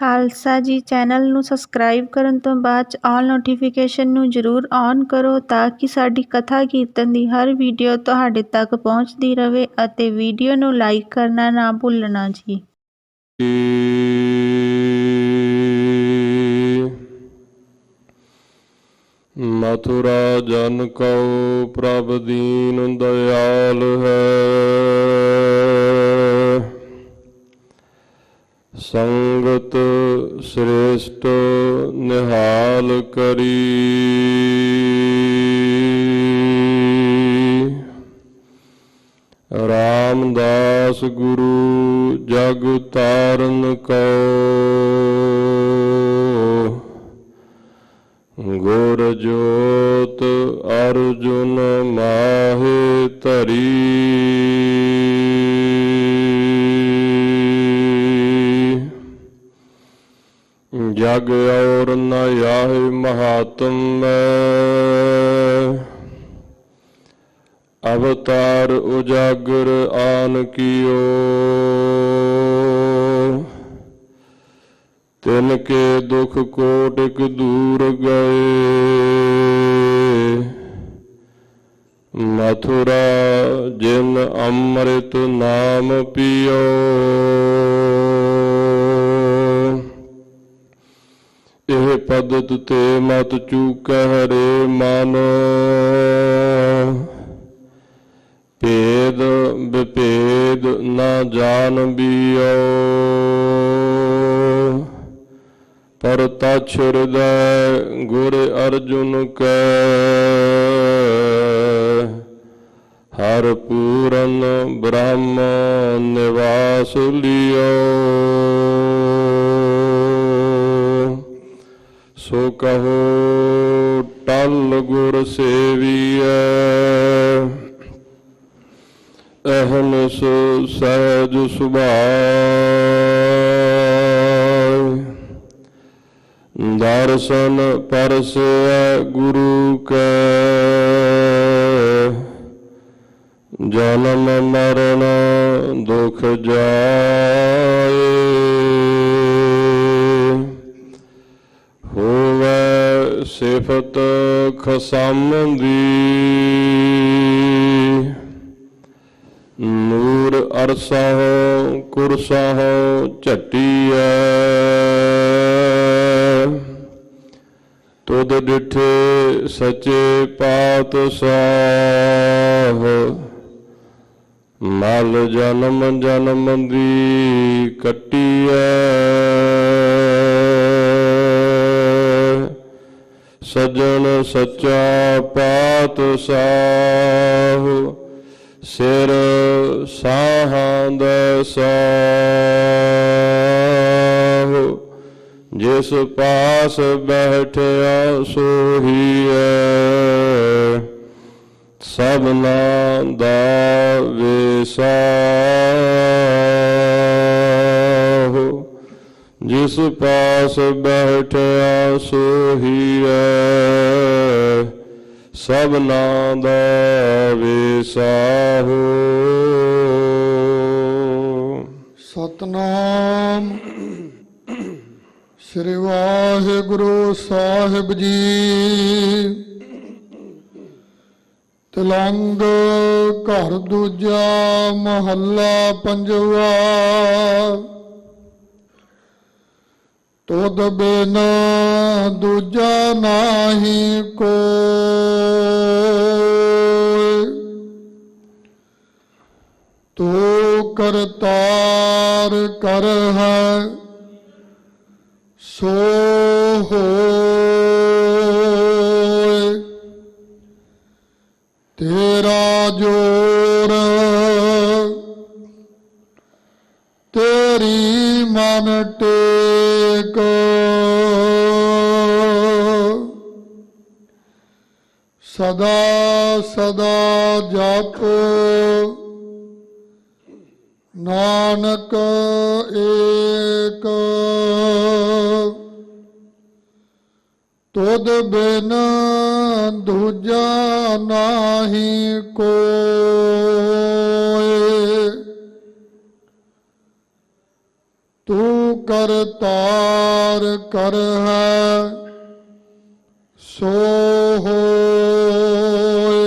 ਖਾਲਸਾ ਜੀ ਚੈਨਲ ਨੂੰ ਸਬਸਕ੍ਰਾਈਬ ਕਰਨ ਤੋਂ ਬਾਅਦ 'ਚ ਆਲ ਨੋਟੀਫਿਕੇਸ਼ਨ ਨੂੰ ਜ਼ਰੂਰ ਔਨ ਕਰੋ ਤਾਂ ਕਿ ਸਾਡੀ ਕਥਾ ਕੀਰਤਨ ਦੀ ਹਰ ਵੀਡੀਓ ਤੁਹਾਡੇ ਤੱਕ ਪਹੁੰਚਦੀ ਰਹੇ ਅਤੇ ਵੀਡੀਓ ਨੂੰ ਲਾਈਕ ਕਰਨਾ ਨਾ ਭੁੱਲਣਾ ਜੀ। ਮਥੁਰਾ ਜਨ ਕਉ ਪ੍ਰਭ ਦੀਨ ਦਇਆਲ ਹੈ। ਸੰਗਤ ਸ੍ਰੇਸ਼ਟ ਨਿਹਾਲ ਕਰੀ। ਰਾਮਦਾਸ ਗੁਰੂ ਜਗ ਤਾਰਨ ਕਉ ਗੁਰ ਜੋਤ ਅਰਜੁਨ ਮਾਹੇ ਧਰੀ। ਜਗ ਔਰ ਨ ਆਹੇ ਮਹਾਤਮ ਅਵਤਾਰ ਉਜਾਗਰ ਆਨ ਕੀਓ। ਤਿਨ ਕੇ ਦੁਖ ਕੋਟਿਕ ਦੂਰ ਗਏ ਮਥੁਰਾ ਜਿਨ ਅੰਮ੍ਰਿਤ ਨਾਮ ਪੀਓ। ਇਹ ਪਦਤ ਤੇ ਮਤ ਚੂਕਹਿ ਰੇ ਮਨ ਭੇਦ ਵਿਭੇਦ ਨਾ ਜਾਣ ਬੀਓ। ਪਰ ਤਛ ਹਿਰਦੈ ਗੁਰ ਅਰਜੁਨ ਕੈ ਹਰ ਪੂਰਨ ਬ੍ਰਹਮ ਨਿਵਾਸ ਲਿਓ। ਸੋ ਕਹੋ ਟਲ ਗੁਰ ਸੇਵੀਐ ਅਹਨਿਸ ਸਹਿਜ ਸੁਭਾਇ। ਦਰਸ਼ਨ ਪਰਸੈ ਗੁਰੂ ਕੈ ਜਨਮ ਮਰਨ ਦੁਖ ਜਾਏ। ਹੋਵੈ ਸਿਫਤ ਖਸਮ ਦੀ ਨੂਰ ਅਰਸਹੁ ਕੁਰਸਹੁ ਝਟੀਐ। ਤੁਧ ਡਿਠੇ ਸੱਚੇ ਪਾਤਸ਼ਾਹ ਮਲ ਜਨਮ ਜਨਮ ਦੀ ਕੱਟੀਐ। ਸੱਜਣ ਸੱਚਾ ਪਾਤਸ਼ਾਹ ਸਿਰ ਸਾਹਾਂ ਦਾ ਸਾਹ। ਜਿਸ ਪਾਸ ਬੈਠਿਆ ਸੋਹੀਐ ਸਭਨਾ ਦਾ ਵਿਸਾਹ। ਜਿਸ ਪਾਸ ਬੈਠਿਆ ਸੋਹੀਐ ਸਭਨਾ ਦਾ ਵਿਸਾਹੋ। ਸਤਨਾਮ ਸ੍ਰੀ ਵਾਹਿਗੁਰੂ ਸਾਹਿਬ ਜੀ। ਤਿਲੰਗ ਘਰ ਦੂਜਾ ਮਹੱਲਾ ਪੰਜਵਾ। ਤੁਧ ਬਿਨ ਦੂਜਾ ਨਾਹੀ ਕੋਈ। ਤੂੰ ਕਰਤਾਰ ਕਰ ਹੈ ਸੋ ਹੋਇ। ਤੇਰਾ ਜੋਰ ਤੇਰੀ ਮਨ ਟੇਕ। ਸਦਾ ਸਦਾ ਜਪ ਨਾਨਕ ਏਕ। ਤੁਧ ਬਿਨ ਦੂਜਾ ਨਾਹੀ ਕੋਈ। ਤੂੰ ਕਰਤਾਰ ਕਰ ਹੈ ਸੋ ਹੋਏ।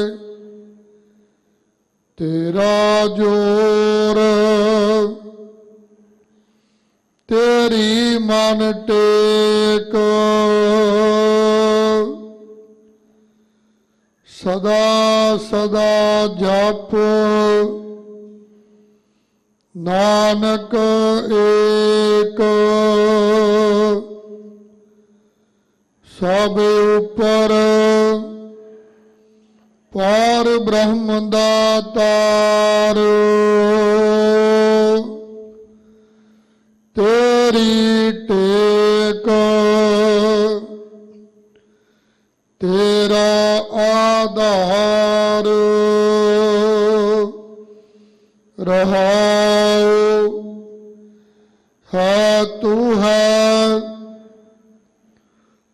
ਤੇਰਾ ਜੋਰ ਤੇਰੀ ਮਨ ਟੇਕ ਸਦਾ ਸਦਾ ਜਪ ਨਾਨਕ ਏਕ ਸਭ ਉਪਰ ਪਾਰ ਬ੍ਰਹਮ ਦਾਤਾਰ ਤੇਰੀ ਟੇਕ ਤੇਰਾ ਆਧਾਰ ਰਹਾਉ ਹੈ ਤੂੰ ਹੈ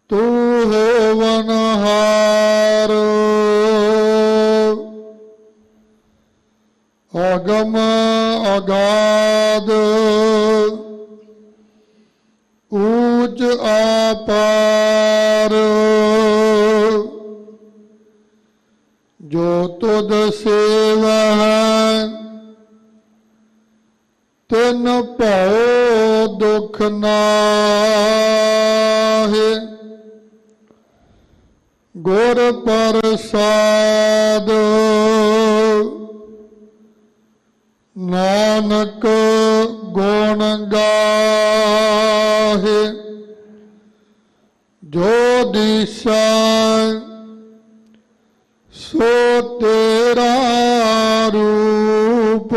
ਤੂੰ ਹੋਵਨਹਾਰ ਅਗਮ ਅਗਾਧ ਊਚ ਆਪਾਰ ਜੋ ਤੁਧ ਸੇਵਹਿ ਤਿਨ ਭਉ ਦੁਖ ਨਾਹਿ। ਗੁਰ ਪ੍ਰਸਾਦ ਨਾਨਕ ਗੁਣ ਗਾਹੇ। ਜੋ ਦਿਸੈ ਸੋ ਤੇਰਾ ਰੂਪ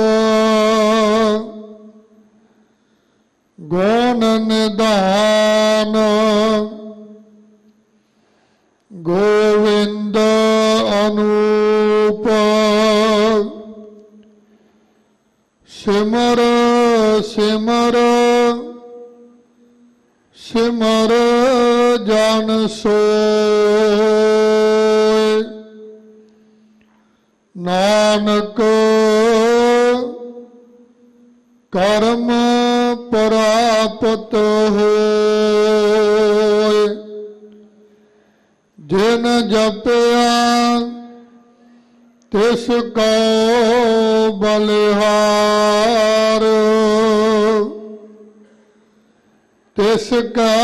ਗੁਣ ਨਿਧਾਨ ਗੋਵਿੰਦ ਅਨੂਪ। ਸਿਮਰ ਸਿਮਰ ਸਿਮਰ ਜਨ ਸੋਇ। ਨਾਨਕ ਕਰਮ ਪ੍ਰਾਪਤ ਹੋਇ। ਜਿਨ ਜਪਿਆ ਤਿਸ ਕੋ ਬਲਿਹਾਰ। ਤਿਸ ਕਾ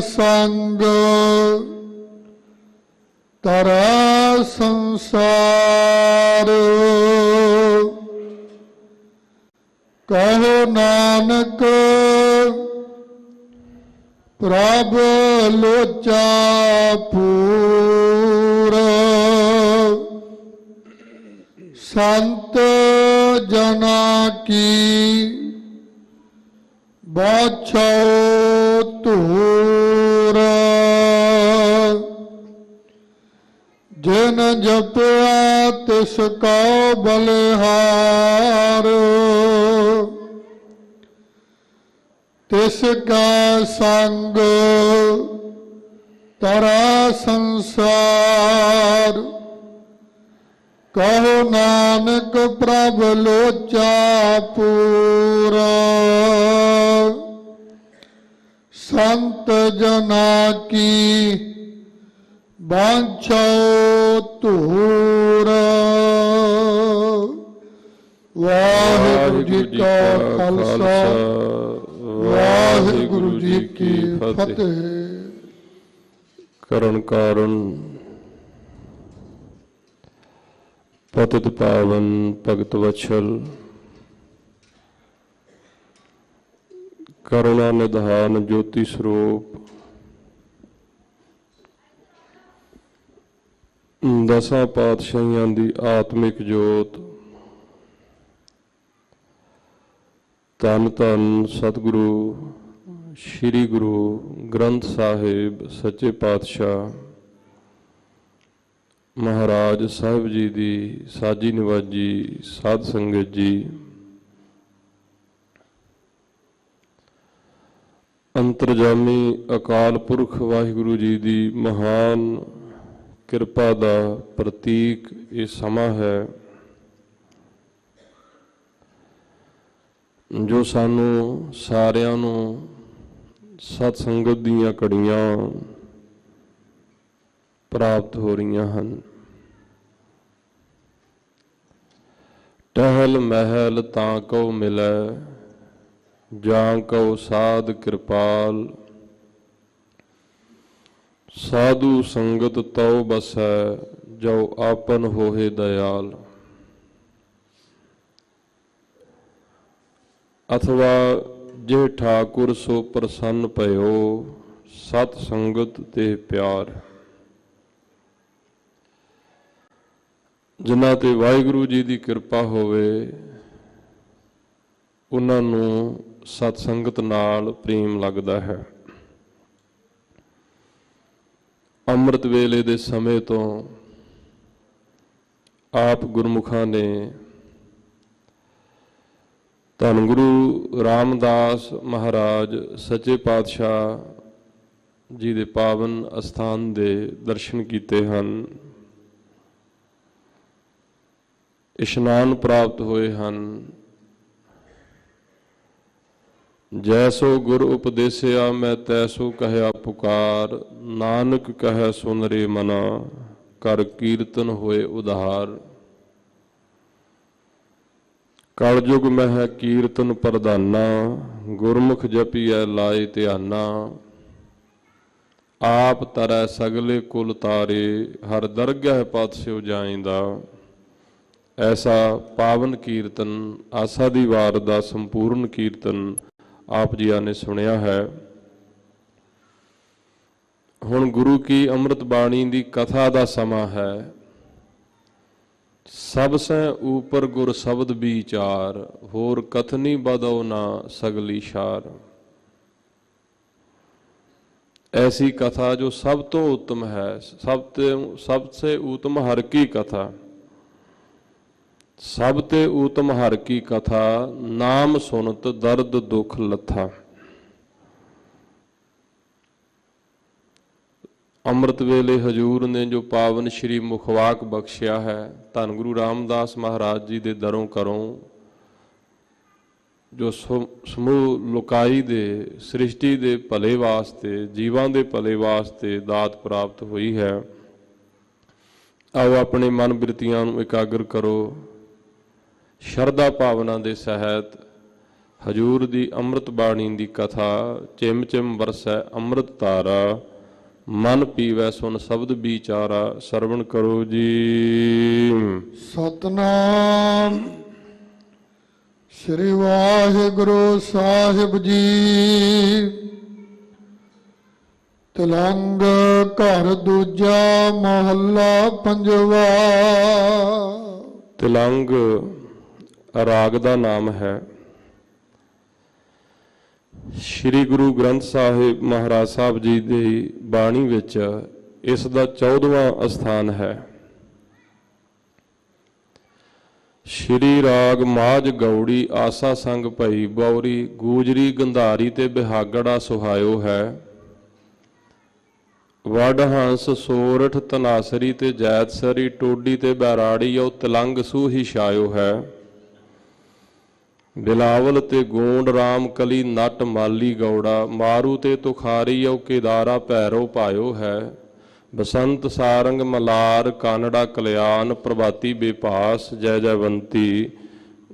ਸੰਗ ਤਰਾ ਸੰਸਾਰ। ਕਹੋ ਨਾਨਕ ਪ੍ਰਭ ਲੋਚਾ ਪੂਰ। ਸੰਤ ਜਨਾ ਕੀ ਬਾਛੋ ਧੂਰ। ਜਿਨ ਜਪਿਆ ਤਿਸ ਕਉ ਬਲਿਹਾਰ। ਤਿਸ ਕਾ ਸੰਗ ਤਰਾ ਸੰਸਾਰ। ਕਹੋ ਨਾਨਕ ਪ੍ਰਭ ਲੋਚਾ ਪੂਰਾ। ਸੰਤ ਜਨਾ ਕੀ ਬਾਂਛੋ ਧੂਰ। ਵਾਹਿਗੁਰੂ ਜੀ ਕਾ ਖਾਲਸਾ ਵਾਹਿਗੁਰੂ ਜੀ ਕੀ ਫਤਿਹ। ਕਰਨ ਕਾਰਨ ਪਤਿਤ ਪਾਵਨ ਭਗਤ ਵਛਲ ਕਰੁਣਾ ਨਿਧਾਨ ਜੋਤੀ ਸਰੂਪ ਦਸਾਂ ਪਾਤਸ਼ਾਹੀਆਂ ਦੀ ਆਤਮਿਕ ਜੋਤ ਧੰਨ ਧੰਨ ਸਤਿਗੁਰੂ ਸ੍ਰੀ ਗੁਰੂ ਗ੍ਰੰਥ ਸਾਹਿਬ ਸੱਚੇ ਪਾਤਸ਼ਾਹ ਮਹਾਰਾਜ ਸਾਹਿਬ ਜੀ ਦੀ ਸਾਜੀ ਨਿਵਾਜੀ ਸਾਧ ਸੰਗਤ ਜੀ, ਅੰਤਰਜਾਮੀ ਅਕਾਲ ਪੁਰਖ ਵਾਹਿਗੁਰੂ ਜੀ ਦੀ ਮਹਾਨ ਕਿਰਪਾ ਦਾ ਪ੍ਰਤੀਕ ਇਹ ਸਮਾਂ ਹੈ ਜੋ ਸਾਨੂੰ ਸਾਰਿਆਂ ਨੂੰ ਸਤ ਸੰਗਤ ਦੀਆਂ ਘੜੀਆਂ ਪ੍ਰਾਪਤ ਹੋ ਰਹੀਆਂ ਹਨ। ਟਹਿਲ ਮਹਿਲ ਤਾਂ ਕਉ ਮਿਲੈ, ਜਾਂ ਕਉ ਸਾਧ ਕਿਰਪਾਲ। ਸਾਧੂ ਸੰਗਤ ਤਉ ਬਸੈ, ਜੋ ਆਪਨ ਹੋਏ ਦਇਆਲ। ਅਥਵਾ ਜੇ ਠਾਕੁਰ ਸੋ ਪ੍ਰਸੰਨ ਭਇਓ, ਸਤ ਸੰਗਤ ਤੇ ਪਿਆਰ। ਜਿਨ੍ਹਾਂ ਤੇ ਵਾਹਿਗੁਰੂ ਜੀ ਦੀ ਕਿਰਪਾ ਹੋਵੇ ਉਹਨਾਂ ਨੂੰ ਸਤ ਸੰਗਤ ਨਾਲ ਪ੍ਰੇਮ ਲੱਗਦਾ ਹੈ। ਅੰਮ੍ਰਿਤ ਵੇਲੇ ਦੇ ਸਮੇਂ ਤੋਂ ਆਪ ਗੁਰਮੁਖਾਂ ਨੇ ਧੰਨ ਗੁਰੂ ਰਾਮਦਾਸ ਮਹਾਰਾਜ ਸੱਚੇ ਪਾਤਸ਼ਾਹ ਜੀ ਦੇ ਪਾਵਨ ਅਸਥਾਨ ਦੇ ਦਰਸ਼ਨ ਕੀਤੇ ਹਨ, ਇਸ਼ਨਾਨ ਪ੍ਰਾਪਤ ਹੋਏ ਹਨ। ਜੈਸੋ ਗੁਰ ਉਪਦੇਸਿਆ ਮੈਂ ਤੈਸੋ ਕਹਿਆ ਪੁਕਾਰ, ਨਾਨਕ ਕਹਿ ਸੁਨ ਰੇ ਮਨਾ, ਕਰ ਕੀਰਤਨ ਹੋਏ ਉਧਾਰ। ਕਲਯੁਗ ਮਹਿ ਕੀਰਤਨ ਪ੍ਰਧਾਨਾ, ਗੁਰਮੁਖ ਜਪੀਐ ਲਾਏ ਧਿਆਨਾ। ਆਪ ਤਰੈ ਸਗਲੇ ਕੁਲ ਤਾਰੇ, ਹਰ ਦਰਗਹਿ ਪਤ ਸਿਉ ਜਾਇਂਦਾ। ਐਸਾ ਪਾਵਨ ਕੀਰਤਨ ਆਸਾ ਦੀ ਵਾਰ ਦਾ ਸੰਪੂਰਨ ਕੀਰਤਨ ਆਪ ਜੀਆਂ ਨੇ ਸੁਣਿਆ ਹੈ। ਹੁਣ ਗੁਰੂ ਕੀ ਅੰਮ੍ਰਿਤ ਬਾਣੀ ਦੀ ਕਥਾ ਦਾ ਸਮਾਂ ਹੈ। ਸਭ ਸੈ ਊਪਰ ਗੁਰ ਸ਼ਬਦ ਵਿਚਾਰ, ਹੋਰ ਕਥਨੀ ਬਦਉ ਨਾ ਸਗਲੀ ਸ਼ਾਰ। ऐसी कथा जो सब तो उत्तम है, सबसे उत्तम हर की कथा। सबते उत्तम हर की कथा, नाम सुनत दर्द दुख लथा। ਅੰਮ੍ਰਿਤ ਵੇਲੇ ਹਜੂਰ ਨੇ ਜੋ ਪਾਵਨ ਸ਼੍ਰੀ ਮੁਖਵਾਕ ਬਖਸ਼ਿਆ ਹੈ, ਧੰਨ ਗੁਰੂ ਰਾਮਦਾਸ ਮਹਾਰਾਜ ਜੀ ਦੇ ਦਰੋਂ ਕਰੋਂ ਜੋ ਸਮੂਹ ਲੋਕਾਈ ਦੇ ਸ੍ਰਿਸ਼ਟੀ ਦੇ ਭਲੇ ਵਾਸਤੇ, ਜੀਵਾਂ ਦੇ ਭਲੇ ਵਾਸਤੇ ਦਾਤ ਪ੍ਰਾਪਤ ਹੋਈ ਹੈ। ਆਓ ਆਪਣੇ ਮਨ ਬਿਰਤੀਆਂ ਨੂੰ ਇਕਾਗਰ ਕਰੋ, ਸ਼ਰਧਾ ਭਾਵਨਾ ਦੇ ਸਹਿਤ ਹਜੂਰ ਦੀ ਅੰਮ੍ਰਿਤ ਬਾਣੀ ਦੀ ਕਥਾ। ਚਿਮ ਚਿਮ ਵਰਸੈ ਅੰਮ੍ਰਿਤ ਧਾਰਾ, ਮਨ ਪੀਵੈ ਸੁਨ ਸ਼ਬਦ ਵਿਚਾਰਾ। ਸਰਵਣ ਕਰੋ ਜੀ। ਸਤਨਾਮ ਸ੍ਰੀ ਵਾਹਿਗੁਰੂ ਸਾਹਿਬ ਜੀ। ਤਿਲੰਗ ਘਰ ਦੂਜਾ ਮਹੱਲਾ ਪੰਜਵਾ। ਤਿਲੰਗ ਰਾਗ ਦਾ ਨਾਮ ਹੈ। ਸ਼੍ਰੀ ਗੁਰੂ ਗ੍ਰੰਥ ਸਾਹਿਬ ਮਹਾਰਾਜ ਸਾਹਿਬ ਜੀ ਦੀ ਬਾਣੀ ਵਿੱਚ ਇਸ ਦਾ 14ਵਾਂ ਅਸਥਾਨ ਹੈ। ਸ਼੍ਰੀ ਰਾਗ ਮਾਝ ਗੌੜੀ ਆਸਾ ਸੰਗ ਭਈ ਬੌਰੀ, ਗੂਜਰੀ ਗੰਧਾਰੀ ਤੇ ਬਿਹਾਗੜਾ ਸੁਹਾਇਓ ਹੈ। ਵਡ ਹੰਸ ਸੋਰਠ ਤਨਾਸਰੀ ਤੇ ਜੈਤਸਰੀ, ਟੋਡੀ ਤੇ ਬੈਰਾੜੀ ਉਹ ਤਿਲੰਗ ਸੂਹੀ ਛਾਇਓ ਹੈ। ਬਿਲਾਵਲ ਤੇ ਗੋਂਡ ਰਾਮ ਕਲੀ ਨਟ ਮਾਲੀ ਗੌੜਾ, ਮਾਰੂ ਤੇ ਤੁਖਾਰੀ ਉਹ ਕੇਦਾਰਾ ਭੈਰੋ ਭਾਇਓ ਹੈ। ਬਸੰਤ ਸਾਰੰਗ ਮਲਾਰ ਕਾਨੜਾ ਕਲਿਆਣ, ਪ੍ਰਭਾਤੀ ਬੇਪਾਸ ਜੈ ਜੈਵੰਤੀ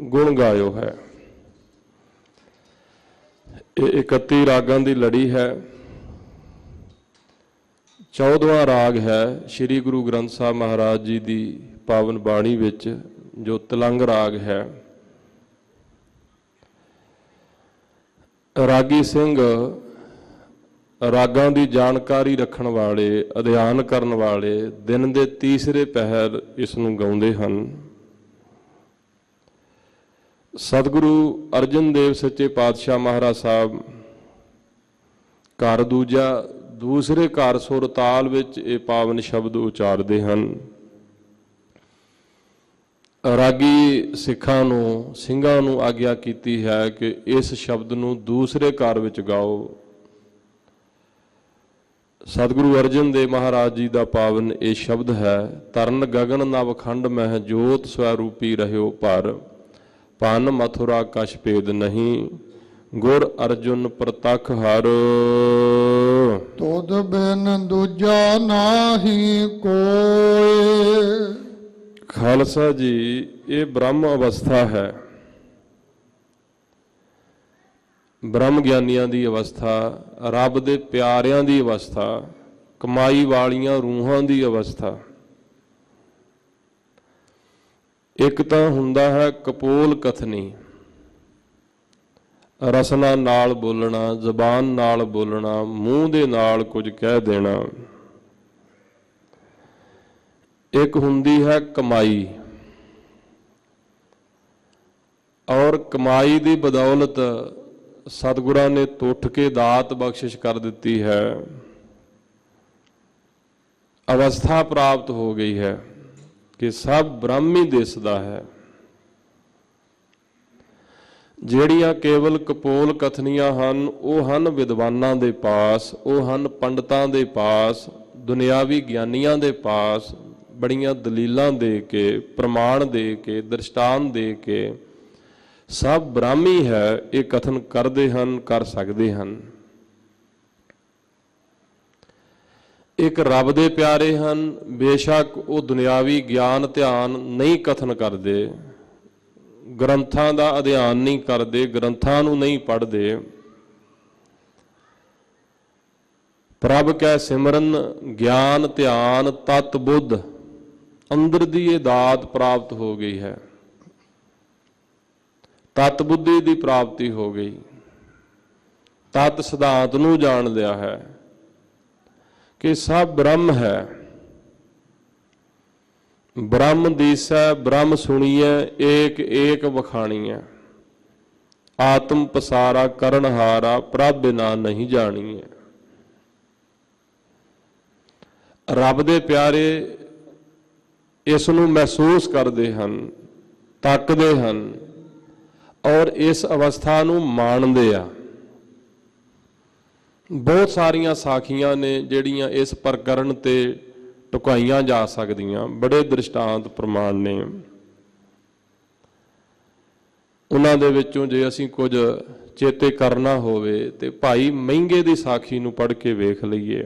ਗੁਣ ਗਾਇਓ ਹੈ। ਇਹ 31 ਰਾਗਾਂ ਦੀ ਲੜੀ ਹੈ। 14ਵਾਂ ਰਾਗ ਹੈ ਸ਼੍ਰੀ ਗੁਰੂ ਗ੍ਰੰਥ ਸਾਹਿਬ ਮਹਾਰਾਜ ਜੀ ਦੀ ਪਾਵਨ ਬਾਣੀ ਵਿੱਚ, ਜੋ ਤਿਲੰਗ ਰਾਗ ਹੈ। ਰਾਗੀ ਸਿੰਘ ਰਾਗਾਂ ਦੀ ਜਾਣਕਾਰੀ ਰੱਖਣ ਵਾਲੇ, ਅਧਿਐਨ ਕਰਨ ਵਾਲੇ ਦਿਨ ਦੇ ਤੀਸਰੇ ਪਹਿਰ ਇਸ ਨੂੰ ਗਾਉਂਦੇ ਹਨ। ਸਤਿਗੁਰੂ ਅਰਜਨ ਦੇਵ ਸੱਚੇ ਪਾਤਸ਼ਾਹ ਮਹਾਰਾਜ ਸਾਹਿਬ ਘਰ ਦੂਜਾ, ਦੂਸਰੇ ਘਰ ਸੁਰ ਤਾਲ ਵਿੱਚ ਇਹ ਪਾਵਨ ਸ਼ਬਦ ਉਚਾਰਦੇ ਹਨ। ਰਾਗੀ ਸਿੱਖਾਂ ਨੂੰ, ਸਿੰਘਾਂ ਨੂੰ ਆਗਿਆ ਕੀਤੀ ਹੈ ਕਿ ਇਸ ਸ਼ਬਦ ਨੂੰ ਦੂਸਰੇ ਘਰ ਵਿੱਚ ਗਾਓ। ਸਤਿਗੁਰੂ ਅਰਜਨ ਦੇਵ ਮਹਾਰਾਜ ਜੀ ਦਾ ਪਾਵਨ ਇਹ ਸ਼ਬਦ ਹੈ। ਤਰਨ ਗਗਨ ਨਵਖੰਡ ਮਹਿ, ਜੋਤ ਸਵਰੂਪੀ ਰਹਿਓ ਭਰ। ਪਨ ਮਥੁਰਾ ਕਛ ਭੇਦ ਨਹੀਂ, ਗੁਰ ਅਰਜੁਨ ਪ੍ਰਤਖ ਹਰ। ਤੁਧ ਬਿਨ ਦੂਜਾ ਨਾਹੀ ਕੋਇ। ਖਾਲਸਾ ਜੀ, ਇਹ ਬ੍ਰਹਮ ਅਵਸਥਾ ਹੈ, ਬ੍ਰਹਮ ਗਿਆਨੀਆਂ ਦੀ ਅਵਸਥਾ, ਰੱਬ ਦੇ ਪਿਆਰਿਆਂ ਦੀ ਅਵਸਥਾ, ਕਮਾਈ ਵਾਲੀਆਂ ਰੂਹਾਂ ਦੀ ਅਵਸਥਾ। ਇੱਕ ਤਾਂ ਹੁੰਦਾ ਹੈ ਕਪੋਲ ਕਥਨੀ, ਰਸਨਾ ਨਾਲ ਬੋਲਣਾ, ਜ਼ਬਾਨ ਨਾਲ ਬੋਲਣਾ, ਮੂੰਹ ਦੇ ਨਾਲ ਕੁਝ ਕਹਿ ਦੇਣਾ। ਇੱਕ ਹੁੰਦੀ ਹੈ ਕਮਾਈ, ਔਰ ਕਮਾਈ ਦੀ ਬਦੌਲਤ ਸਤਿਗੁਰਾਂ ਨੇ ਟੁੱਟ ਕੇ ਦਾਤ ਬਖਸ਼ਿਸ਼ ਕਰ ਦਿੱਤੀ ਹੈ, ਅਵਸਥਾ ਪ੍ਰਾਪਤ ਹੋ ਗਈ ਹੈ ਕਿ ਸਭ ਬ੍ਰਹਮ ਹੀ ਦਿਸਦਾ ਹੈ। ਜਿਹੜੀਆਂ ਕੇਵਲ ਕਪੋਲ ਕਥਨੀਆਂ ਹਨ, ਉਹ ਹਨ ਵਿਦਵਾਨਾਂ ਦੇ ਪਾਸ, ਉਹ ਹਨ ਪੰਡਤਾਂ ਦੇ ਪਾਸ, ਦੁਨਿਆਵੀ ਗਿਆਨੀਆਂ ਦੇ ਪਾਸ। ਬੜੀਆਂ ਦਲੀਲਾਂ ਦੇ ਕੇ, ਪ੍ਰਮਾਣ ਦੇ ਕੇ, ਦ੍ਰਿਸ਼ਟਾਂਤ ਦੇ ਕੇ ਸਭ ਬ੍ਰਾਹਮੀ ਹੈ ਇਹ ਕਥਨ ਕਰਦੇ ਹਨ, ਕਰ ਸਕਦੇ ਹਨ। ਇੱਕ ਰੱਬ ਦੇ ਪਿਆਰੇ ਹਨ, ਬੇਸ਼ੱਕ ਉਹ ਦੁਨਿਆਵੀ ਗਿਆਨ ਧਿਆਨ ਨਹੀਂ ਕਥਨ ਕਰਦੇ, ਗ੍ਰੰਥਾਂ ਦਾ ਅਧਿਐਨ ਨਹੀਂ ਕਰਦੇ, ਗ੍ਰੰਥਾਂ ਨੂੰ ਨਹੀਂ ਪੜ੍ਹਦੇ। ਪ੍ਰਭ ਕੈ ਸਿਮਰਨ ਗਿਆਨ ਧਿਆਨ ਤਤ ਬੁੱਧ, ਅੰਦਰ ਦੀ ਇਹ ਦਾਤ ਪ੍ਰਾਪਤ ਹੋ ਗਈ ਹੈ, ਤਤ ਬੁੱਧੀ ਦੀ ਪ੍ਰਾਪਤੀ ਹੋ ਗਈ, ਤਤ ਸਿਧਾਂਤ ਨੂੰ ਜਾਣ ਲਿਆ ਹੈ ਕਿ ਸਭ ਬ੍ਰਹਮ ਹੈ। ਬ੍ਰਹਮ ਦੀਸੈ ਬ੍ਰਹਮ ਸੁਣੀਐ, ਏਕ ਏਕ ਵਖਾਣੀਐ, ਆਤਮ ਪਸਾਰਾ ਕਰਨ ਹਾਰਾ, ਪ੍ਰਭ ਬਿਨਾ ਨਹੀਂ ਜਾਣੀਐ। ਰੱਬ ਦੇ ਪਿਆਰੇ ਇਸ ਨੂੰ ਮਹਿਸੂਸ ਕਰਦੇ ਹਨ, ਤੱਕਦੇ ਹਨ, ਔਰ ਇਸ ਅਵਸਥਾ ਨੂੰ ਮਾਣਦੇ ਆ। ਬਹੁਤ ਸਾਰੀਆਂ ਸਾਖੀਆਂ ਨੇ ਜਿਹੜੀਆਂ ਇਸ ਪ੍ਰਕਰਨ ਤੇ ਟੁਕਾਈਆਂ ਜਾ ਸਕਦੀਆਂ, ਬੜੇ ਦ੍ਰਿਸ਼ਟਾਂਤ ਪ੍ਰਮਾਣ ਨੇ। ਉਹਨਾਂ ਦੇ ਵਿੱਚੋਂ ਜੇ ਅਸੀਂ ਕੁਝ ਚੇਤੇ ਕਰਨਾ ਹੋਵੇ ਤੇ ਭਾਈ ਮਹਿੰਗੇ ਦੀ ਸਾਖੀ ਨੂੰ ਪੜ੍ਹ ਕੇ ਵੇਖ ਲਈਏ।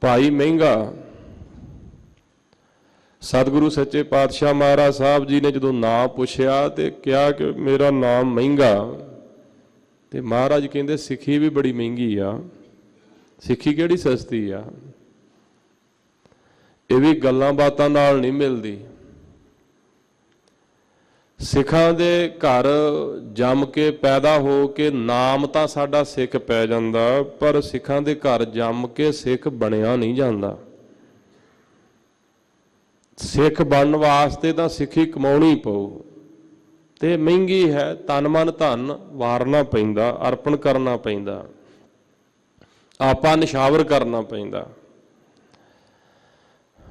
ਭਾਈ ਮਹਿੰਗਾ, ਸਤਿਗੁਰੂ ਸੱਚੇ ਪਾਤਸ਼ਾਹ ਮਹਾਰਾਜ ਸਾਹਿਬ ਜੀ ਨੇ ਜਦੋਂ ਨਾਂ ਪੁੱਛਿਆ ਤੇ ਕਿਹਾ ਕਿ ਮੇਰਾ ਨਾਮ ਮਹਿੰਗਾ, ਤੇ ਮਹਾਰਾਜ ਕਹਿੰਦੇ ਸਿੱਖੀ ਵੀ ਬੜੀ ਮਹਿੰਗੀ ਆ, ਸਿੱਖੀ ਕਿਹੜੀ ਸਸਤੀ ਆ। ਇਹ ਵੀ ਗੱਲਾਂ ਬਾਤਾਂ ਨਾਲ ਨਹੀਂ ਮਿਲਦੀ। ਸਿੱਖਾਂ ਦੇ ਘਰ ਜੰਮ ਕੇ ਪੈਦਾ ਹੋ ਕੇ ਨਾਮ ਤਾਂ ਸਾਡਾ ਸਿੱਖ ਪੈ ਜਾਂਦਾ, ਪਰ ਸਿੱਖਾਂ ਦੇ ਘਰ ਜੰਮ ਕੇ ਸਿੱਖ ਬਣਿਆ ਨਹੀਂ ਜਾਂਦਾ। ਸਿੱਖ ਬਣਨ ਵਾਸਤੇ ਤਾਂ ਸਿੱਖੀ ਕਮਾਉਣੀ ਪਊ, ਤੇ ਮਹਿੰਗੀ ਹੈ। ਤਨ ਮਨ ਧਨ ਵਾਰਨਾ ਪੈਂਦਾ, ਅਰਪਣ ਕਰਨਾ ਪੈਂਦਾ, ਆਪਾ ਨਿਸ਼ਾਵਰ ਕਰਨਾ ਪੈਂਦਾ।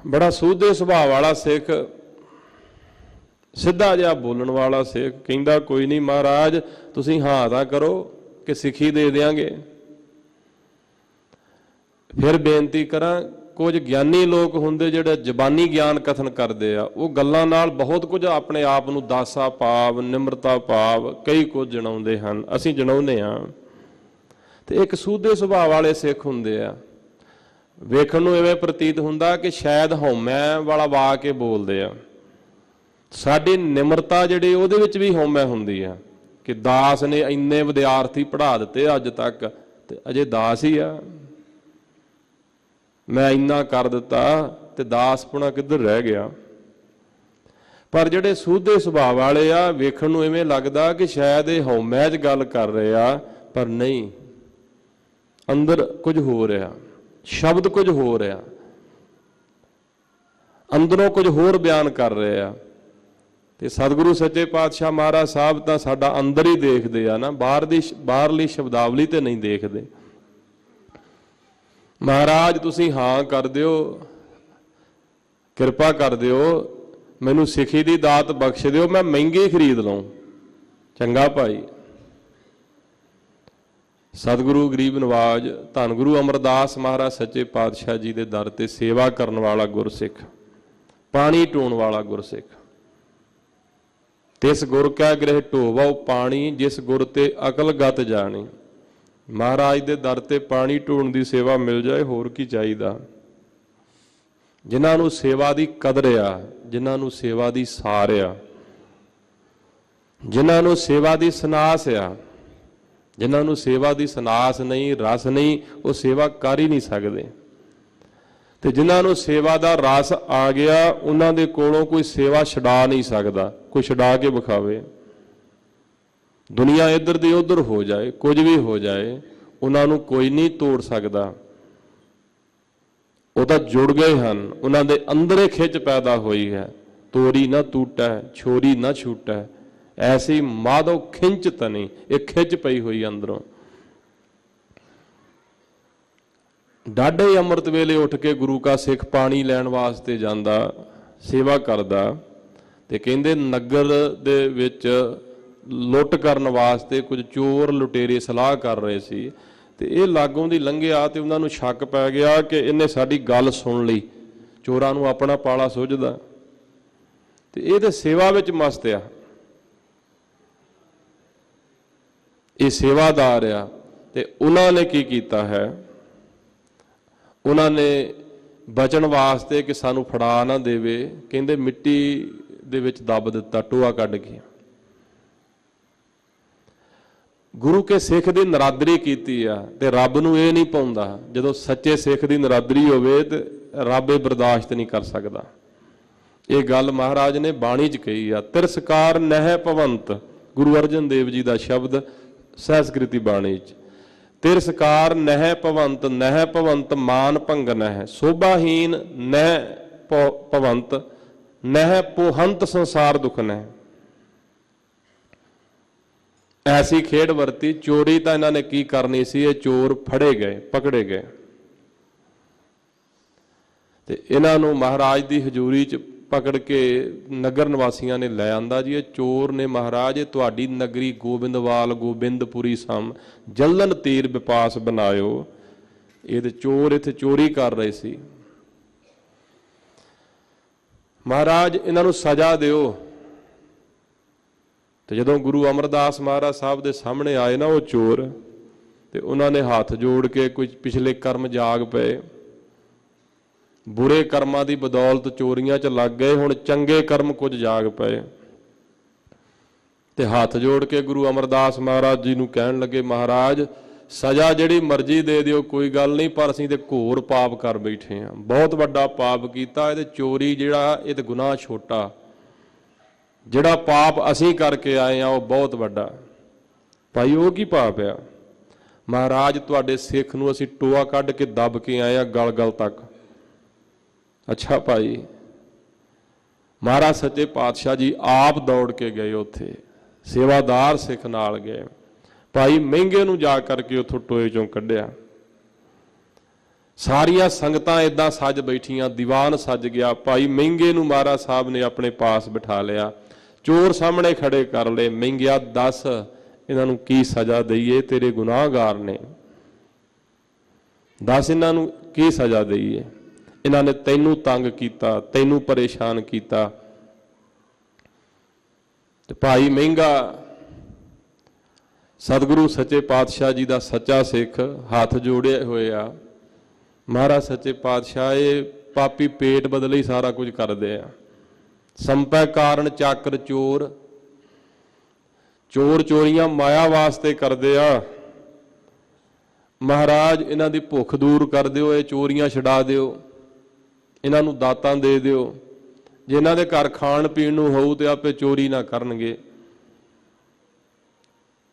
ਬੜਾ ਸੂਝੇ ਸੁਭਾਅ ਵਾਲਾ ਸਿੱਖ, ਸਿੱਧਾ ਜਿਹਾ ਬੋਲਣ ਵਾਲਾ ਸਿੱਖ ਕਹਿੰਦਾ ਕੋਈ ਨਹੀਂ ਮਹਾਰਾਜ, ਤੁਸੀਂ ਹਾਂ ਤਾਂ ਕਰੋ ਕਿ ਸਿੱਖੀ ਦੇ ਦਿਆਂਗੇ। ਫਿਰ ਬੇਨਤੀ ਕਰਾਂ, ਕੁਝ ਗਿਆਨੀ ਲੋਕ ਹੁੰਦੇ ਜਿਹੜੇ ਜ਼ਬਾਨੀ ਗਿਆਨ ਕਥਨ ਕਰਦੇ ਆ, ਉਹ ਗੱਲਾਂ ਨਾਲ ਬਹੁਤ ਕੁਝ ਆਪਣੇ ਆਪ ਨੂੰ ਦਾਸਾ ਭਾਵ, ਨਿਮਰਤਾ ਭਾਵ ਕਈ ਕੁਝ ਜਣਾਉਂਦੇ ਹਨ, ਅਸੀਂ ਜਣਾਉਂਦੇ ਹਾਂ। ਤੇ ਇੱਕ ਸੂਝੇ ਸੁਭਾਅ ਵਾਲੇ ਸਿੱਖ ਹੁੰਦੇ ਆ, ਵੇਖਣ ਨੂੰ ਇਵੇਂ ਪ੍ਰਤੀਤ ਹੁੰਦਾ ਕਿ ਸ਼ਾਇਦ ਹਉਮੈ ਵਾਲਾ ਵਾ ਕੇ ਬੋਲਦੇ ਆ। ਸਾਡੀ ਨਿਮਰਤਾ ਜਿਹੜੀ ਉਹਦੇ ਵਿੱਚ ਵੀ ਹਉਮੈ ਹੁੰਦੀ ਆ ਕਿ ਦਾਸ ਨੇ ਇੰਨੇ ਵਿਦਿਆਰਥੀ ਪੜ੍ਹਾ ਦਿੱਤੇ ਅੱਜ ਤੱਕ, ਤੇ ਅਜੇ ਦਾਸ ਹੀ ਆ। ਮੈਂ ਇੰਨਾ ਕਰ ਦਿੱਤਾ ਤੇ ਦਾਸਪੁਣਾ ਕਿੱਧਰ ਰਹਿ ਗਿਆ। ਪਰ ਜਿਹੜੇ ਸੂਝੇ ਸੁਭਾਅ ਵਾਲੇ ਆ, ਵੇਖਣ ਨੂੰ ਇਵੇਂ ਲੱਗਦਾ ਕਿ ਸ਼ਾਇਦ ਇਹ ਹਉਮੈ 'ਚ ਗੱਲ ਕਰ ਰਹੇ ਆ, ਪਰ ਨਹੀਂ, ਅੰਦਰ ਕੁਝ ਹੋ ਰਿਹਾ, ਸ਼ਬਦ ਕੁਝ ਹੋ ਰਿਹਾ, ਅੰਦਰੋਂ ਕੁਝ ਹੋਰ ਬਿਆਨ ਕਰ ਰਹੇ ਆ। ਤੇ ਸਤਿਗੁਰੂ ਸੱਚੇ ਪਾਤਸ਼ਾਹ ਮਹਾਰਾਜ ਸਾਹਿਬ ਤਾਂ ਸਾਡਾ ਅੰਦਰ ਹੀ ਦੇਖਦੇ ਆ ਨਾ, ਬਾਹਰਲੀ ਸ਼ਬਦਾਵਲੀ ਤੇ ਨਹੀਂ ਦੇਖਦੇ। ਮਹਾਰਾਜ ਤੁਸੀਂ ਹਾਂ ਕਰ ਦਿਓ, ਕਿਰਪਾ ਕਰ ਦਿਓ, ਮੈਨੂੰ ਸਿੱਖੀ ਦੀ ਦਾਤ ਬਖਸ਼ ਦਿਓ, ਮੈਂ ਮਹਿੰਗੀ ਖਰੀਦ ਲਵਾਂ। ਚੰਗਾ ਭਾਈ। ਸਤਿਗੁਰੂ ਗਰੀਬ ਨਵਾਜ ਧੰਨ ਗੁਰੂ ਅਮਰਦਾਸ ਮਹਾਰਾਜ ਸੱਚੇ ਪਾਤਸ਼ਾਹ ਜੀ ਦੇ ਦਰ ਤੇ ਸੇਵਾ ਕਰਨ ਵਾਲਾ ਗੁਰਸਿੱਖ, ਪਾਣੀ ਢੋਣ ਵਾਲਾ ਗੁਰਸਿੱਖ, ਤਿਸ ਗੁਰ ਕੈ ਗ੍ਰਹਿ ਢੋਵਉ ਪਾਣੀ, ਜਿਸ ਗੁਰ ਤੇ ਅਕਲ ਗਤ ਜਾਣੀ। ਮਹਾਰਾਜ ਦੇ ਦਰ ਤੇ ਪਾਣੀ ਢੋਣ ਦੀ ਸੇਵਾ ਮਿਲ ਜਾਏ, ਹੋਰ ਕੀ ਚਾਹੀਦਾ। ਜਿਨ੍ਹਾਂ ਨੂੰ ਸੇਵਾ ਦੀ ਕਦਰ ਆ, ਜਿਨ੍ਹਾਂ ਨੂੰ ਸੇਵਾ ਦੀ ਸਾਰ ਆ, ਜਿਨ੍ਹਾਂ ਨੂੰ ਸੇਵਾ ਦੀ ਸਨਾਸ ਆ, ਜਿਨ੍ਹਾਂ ਨੂੰ ਸੇਵਾ ਦੀ ਸਨਾਸ ਨਹੀਂ, ਰਸ ਨਹੀਂ, ਉਹ ਸੇਵਾ ਕਰ ਹੀ ਨਹੀਂ ਸਕਦੇ। ਤੇ ਜਿਨ੍ਹਾਂ ਨੂੰ ਸੇਵਾ ਦਾ ਰਸ ਆ ਗਿਆ, ਉਹਨਾਂ ਦੇ ਕੋਲੋਂ ਕੋਈ ਸੇਵਾ ਛਡਾ ਨਹੀਂ ਸਕਦਾ। ਕੋਈ ਛਡਾ ਕੇ ਵਿਖਾਵੇ, ਦੁਨੀਆ ਇੱਧਰ ਦੀ ਉੱਧਰ ਹੋ ਜਾਏ, ਕੁਝ ਵੀ ਹੋ ਜਾਏ, ਉਹਨਾਂ ਨੂੰ ਕੋਈ ਨਹੀਂ ਤੋੜ ਸਕਦਾ। ਉਹ ਤਾਂ ਜੁੜ ਗਏ ਹਨ, ਉਹਨਾਂ ਦੇ ਅੰਦਰੇ ਖਿੱਚ ਪੈਦਾ ਹੋਈ ਹੈ। ਤੋਰੀ ਨਾ ਟੂਟੈ, ਛੋਰੀ ਨਾ ਛੂਟੈ, ਐਸੀ ਮਾਧੋ ਖਿੰਚ ਤਨੀ, ਇਹ ਖਿੱਚ ਪਈ ਹੋਈ ਅੰਦਰੋਂ। ਡਾਢੇ ਅੰਮ੍ਰਿਤ ਵੇਲੇ ਉੱਠ ਕੇ ਗੁਰੂ ਕਾ ਸਿੱਖ ਪਾਣੀ ਲੈਣ ਵਾਸਤੇ ਜਾਂਦਾ, ਸੇਵਾ ਕਰਦਾ। ਤੇ ਕਹਿੰਦੇ ਨਗਰ ਦੇ ਵਿੱਚ ਲੁੱਟ ਕਰਨ ਵਾਸਤੇ ਕੁਝ ਚੋਰ ਲੁਟੇਰੇ ਸਲਾਹ ਕਰ ਰਹੇ ਸੀ। ਤੇ ਇਹ ਲਾਗੋਂ ਦੀ ਲੰਘਿਆ ਤੇ ਉਹਨਾਂ ਨੂੰ ਸ਼ੱਕ ਪੈ ਗਿਆ ਕਿ ਇਹਨੇ ਸਾਡੀ ਗੱਲ ਸੁਣ ਲਈ। ਚੋਰਾਂ ਨੂੰ ਆਪਣਾ ਪਾਲਾ ਸੁੱਝਦਾ, ਤੇ ਇਹ ਤੇ ਸੇਵਾ ਵਿੱਚ ਮਸਤ ਆ, ਇਹ ਸੇਵਾਦਾਰ ਆ। ਤੇ ਉਹਨਾਂ ਨੇ ਕੀ ਕੀਤਾ ਹੈ, ਉਹਨਾਂ ਨੇ ਬਚਣ ਵਾਸਤੇ ਕਿ ਸਾਨੂੰ ਫੜਾ ਨਾ ਦੇਵੇ, ਕਹਿੰਦੇ ਮਿੱਟੀ ਦੇ ਵਿੱਚ ਦੱਬ ਦਿੱਤਾ, ਟੋਆ ਕੱਢ ਕੇ। ਗੁਰੂ ਕੇ ਸਿੱਖ ਦੀ ਨਰਾਦਰੀ ਕੀਤੀ ਆ, ਤੇ ਰੱਬ ਨੂੰ ਇਹ ਨਹੀਂ ਪਾਉਂਦਾ। ਜਦੋਂ ਸੱਚੇ ਸਿੱਖ ਦੀ ਨਰਾਦਰੀ ਹੋਵੇ ਤੇ ਰੱਬ ਇਹ ਬਰਦਾਸ਼ਤ ਨਹੀਂ ਕਰ ਸਕਦਾ। ਇਹ ਗੱਲ ਮਹਾਰਾਜ ਨੇ ਬਾਣੀ 'ਚ ਕਹੀ ਆ, ਤਿਰਸਕਾਰ ਨਹਿ ਭਵੰਤ। ਗੁਰੂ ਅਰਜਨ ਦੇਵ ਜੀ ਦਾ ਸ਼ਬਦ ਸਹਿਸਕ੍ਰਿਤੀ ਬਾਣੀ 'ਚ, ਤਿਰਸਕਾਰ ਨਹਿ ਭਵੰਤ, ਨਹਿ ਭਵੰਤ ਮਾਨ ਭੰਗਨ ਹੈ, ਸੋਭਾਹੀਨ ਨਹਿ ਭਵੰਤ, ਨਹਿ ਪੋਹੰਤ ਸੰਸਾਰ ਦੁਖਨ ਹੈ। ਐਸੀ ਖੇਡ ਵਰਤੀ। ਚੋਰੀ ਤਾਂ ਇਹਨਾਂ ਨੇ ਕੀ ਕਰਨੀ ਸੀ, ਇਹ ਚੋਰ ਫੜੇ ਗਏ, ਪਕੜੇ ਗਏ। ਤੇ ਇਹਨਾਂ ਨੂੰ ਮਹਾਰਾਜ ਦੀ ਹਜ਼ੂਰੀ 'ਚ ਪਕੜ ਕੇ ਨਗਰ ਨਿਵਾਸੀਆਂ ਨੇ ਲੈ ਆਂਦਾ। ਜੀ ਇਹ ਚੋਰ ਨੇ ਮਹਾਰਾਜ, ਇਹ ਤੁਹਾਡੀ ਨਗਰੀ ਗੋਬਿੰਦਵਾਲ ਗੋਬਿੰਦਪੁਰੀ ਸਮ, ਜਲਨ ਤੀਰ ਵਿਪਾਸ ਬਣਾਇਓ। ਇਹ ਤੇ ਚੋਰ ਇੱਥੇ ਚੋਰੀ ਕਰ ਰਹੇ ਸੀ। ਮਹਾਰਾਜ ਇਹਨਾਂ ਨੂੰ ਸਜ਼ਾ ਦਿਓ। ਤੇ ਜਦੋਂ ਗੁਰੂ ਅਮਰਦਾਸ ਮਹਾਰਾਜ ਸਾਹਿਬ ਦੇ ਸਾਹਮਣੇ ਆਏ ਨਾ ਉਹ ਚੋਰ, ਤੇ ਉਹਨਾਂ ਨੇ ਹੱਥ ਜੋੜ ਕੇ ਕੁਝ ਪਿਛਲੇ ਕਰਮ ਜਾਗ ਪਏ। ਬੁਰੇ ਕਰਮਾਂ ਦੀ ਬਦੌਲਤ ਚੋਰੀਆਂ 'ਚ ਲੱਗ ਗਏ, ਹੁਣ ਚੰਗੇ ਕਰਮ ਕੁਝ ਜਾਗ ਪਏ। ਤੇ ਹੱਥ ਜੋੜ ਕੇ ਗੁਰੂ ਅਮਰਦਾਸ ਮਹਾਰਾਜ ਜੀ ਨੂੰ ਕਹਿਣ ਲੱਗੇ, ਮਹਾਰਾਜ ਸਜ਼ਾ ਜਿਹੜੀ ਮਰਜ਼ੀ ਦੇ ਦਿਓ, ਕੋਈ ਗੱਲ ਨਹੀਂ, ਪਰ ਅਸੀਂ ਤੇ ਘੋਰ ਪਾਪ ਕਰ ਬੈਠੇ ਹਾਂ, ਬਹੁਤ ਵੱਡਾ ਪਾਪ ਕੀਤਾ। ਇਹਦੇ ਚੋਰੀ ਜਿਹੜਾ, ਇਹ ਤੇ ਗੁਨਾਹ ਛੋਟਾ, ਜਿਹੜਾ ਪਾਪ ਅਸੀਂ ਕਰਕੇ ਆਏ ਆ ਉਹ ਬਹੁਤ ਵੱਡਾ। ਭਾਈ ਉਹ ਕੀ ਪਾਪ ਆ? ਮਹਾਰਾਜ ਤੁਹਾਡੇ ਸਿੱਖ ਨੂੰ ਅਸੀਂ ਟੋਆ ਕੱਢ ਕੇ ਦੱਬ ਕੇ ਆਏ ਆ ਗਲ ਗਲ ਤੱਕ। ਅੱਛਾ ਭਾਈ। ਮਹਾਰਾਜ ਸੱਚੇ ਪਾਤਸ਼ਾਹ ਜੀ ਆਪ ਦੌੜ ਕੇ ਗਏ ਉੱਥੇ, ਸੇਵਾਦਾਰ ਸਿੱਖ ਨਾਲ ਗਏ। ਭਾਈ ਮਹਿੰਗੇ ਨੂੰ ਜਾ ਕਰਕੇ ਉੱਥੋਂ ਟੋਏ ਚੋਂ ਕੱਢਿਆ। ਸਾਰੀਆਂ ਸੰਗਤਾਂ ਇਦਾਂ ਸੱਜ ਬੈਠੀਆਂ, ਦੀਵਾਨ ਸੱਜ ਗਿਆ। ਭਾਈ ਮਹਿੰਗੇ ਨੂੰ ਮਹਾਰਾਜ ਸਾਹਿਬ ਨੇ ਆਪਣੇ ਪਾਸ ਬਿਠਾ ਲਿਆ, ਚੋਰ ਸਾਹਮਣੇ ਖੜੇ ਕਰ ਲਏ। ਮਹਿੰਗਿਆ ਦੱਸ ਇਹਨਾਂ ਨੂੰ ਕੀ ਸਜ਼ਾ ਦਈਏ, ਤੇਰੇ ਗੁਨਾਹਗਾਰ ਨੇ, ਦੱਸ ਇਹਨਾਂ ਨੂੰ ਕੀ ਸਜ਼ਾ ਦਈਏ। ਇਹਨਾਂ ਨੇ ਤੈਨੂੰ ਤੰਗ ਕੀਤਾ, ਤੈਨੂੰ ਪਰੇਸ਼ਾਨ ਕੀਤਾ। ਤੇ ਭਾਈ ਮਹਿੰਗਾ ਸਤਿਗੁਰੂ ਸੱਚੇ ਪਾਤਸ਼ਾਹ ਜੀ ਦਾ ਸੱਚਾ ਸਿੱਖ ਹੱਥ ਜੋੜੇ ਹੋਏ ਆ। ਮਹਾਰਾਜ ਸੱਚੇ ਪਾਤਸ਼ਾਹ ਇਹ ਪਾਪੀ ਪੇਟ ਬਦਲੇ ਹੀ ਸਾਰਾ ਕੁਝ ਕਰਦੇ ਆ। ਸੰਪੈ ਕਾਰਨ ਚਾਕਰ ਚੋਰ, ਚੋਰ ਚੋਰੀਆਂ ਮਾਇਆ ਵਾਸਤੇ ਕਰਦੇ ਆ। ਮਹਾਰਾਜ ਇਹਨਾਂ ਦੀ ਭੁੱਖ ਦੂਰ ਕਰ ਦਿਓ, ਇਹ ਚੋਰੀਆਂ ਛਡਾ ਦਿਓ, ਇਹਨਾਂ ਨੂੰ ਦਾਤਾਂ ਦੇ ਦਿਓ। ਜੇ ਇਹਨਾਂ ਦੇ ਘਰ ਖਾਣ ਪੀਣ ਨੂੰ ਹੋਊ ਤੇ ਆਪੇ ਚੋਰੀ ਨਾ ਕਰਨਗੇ।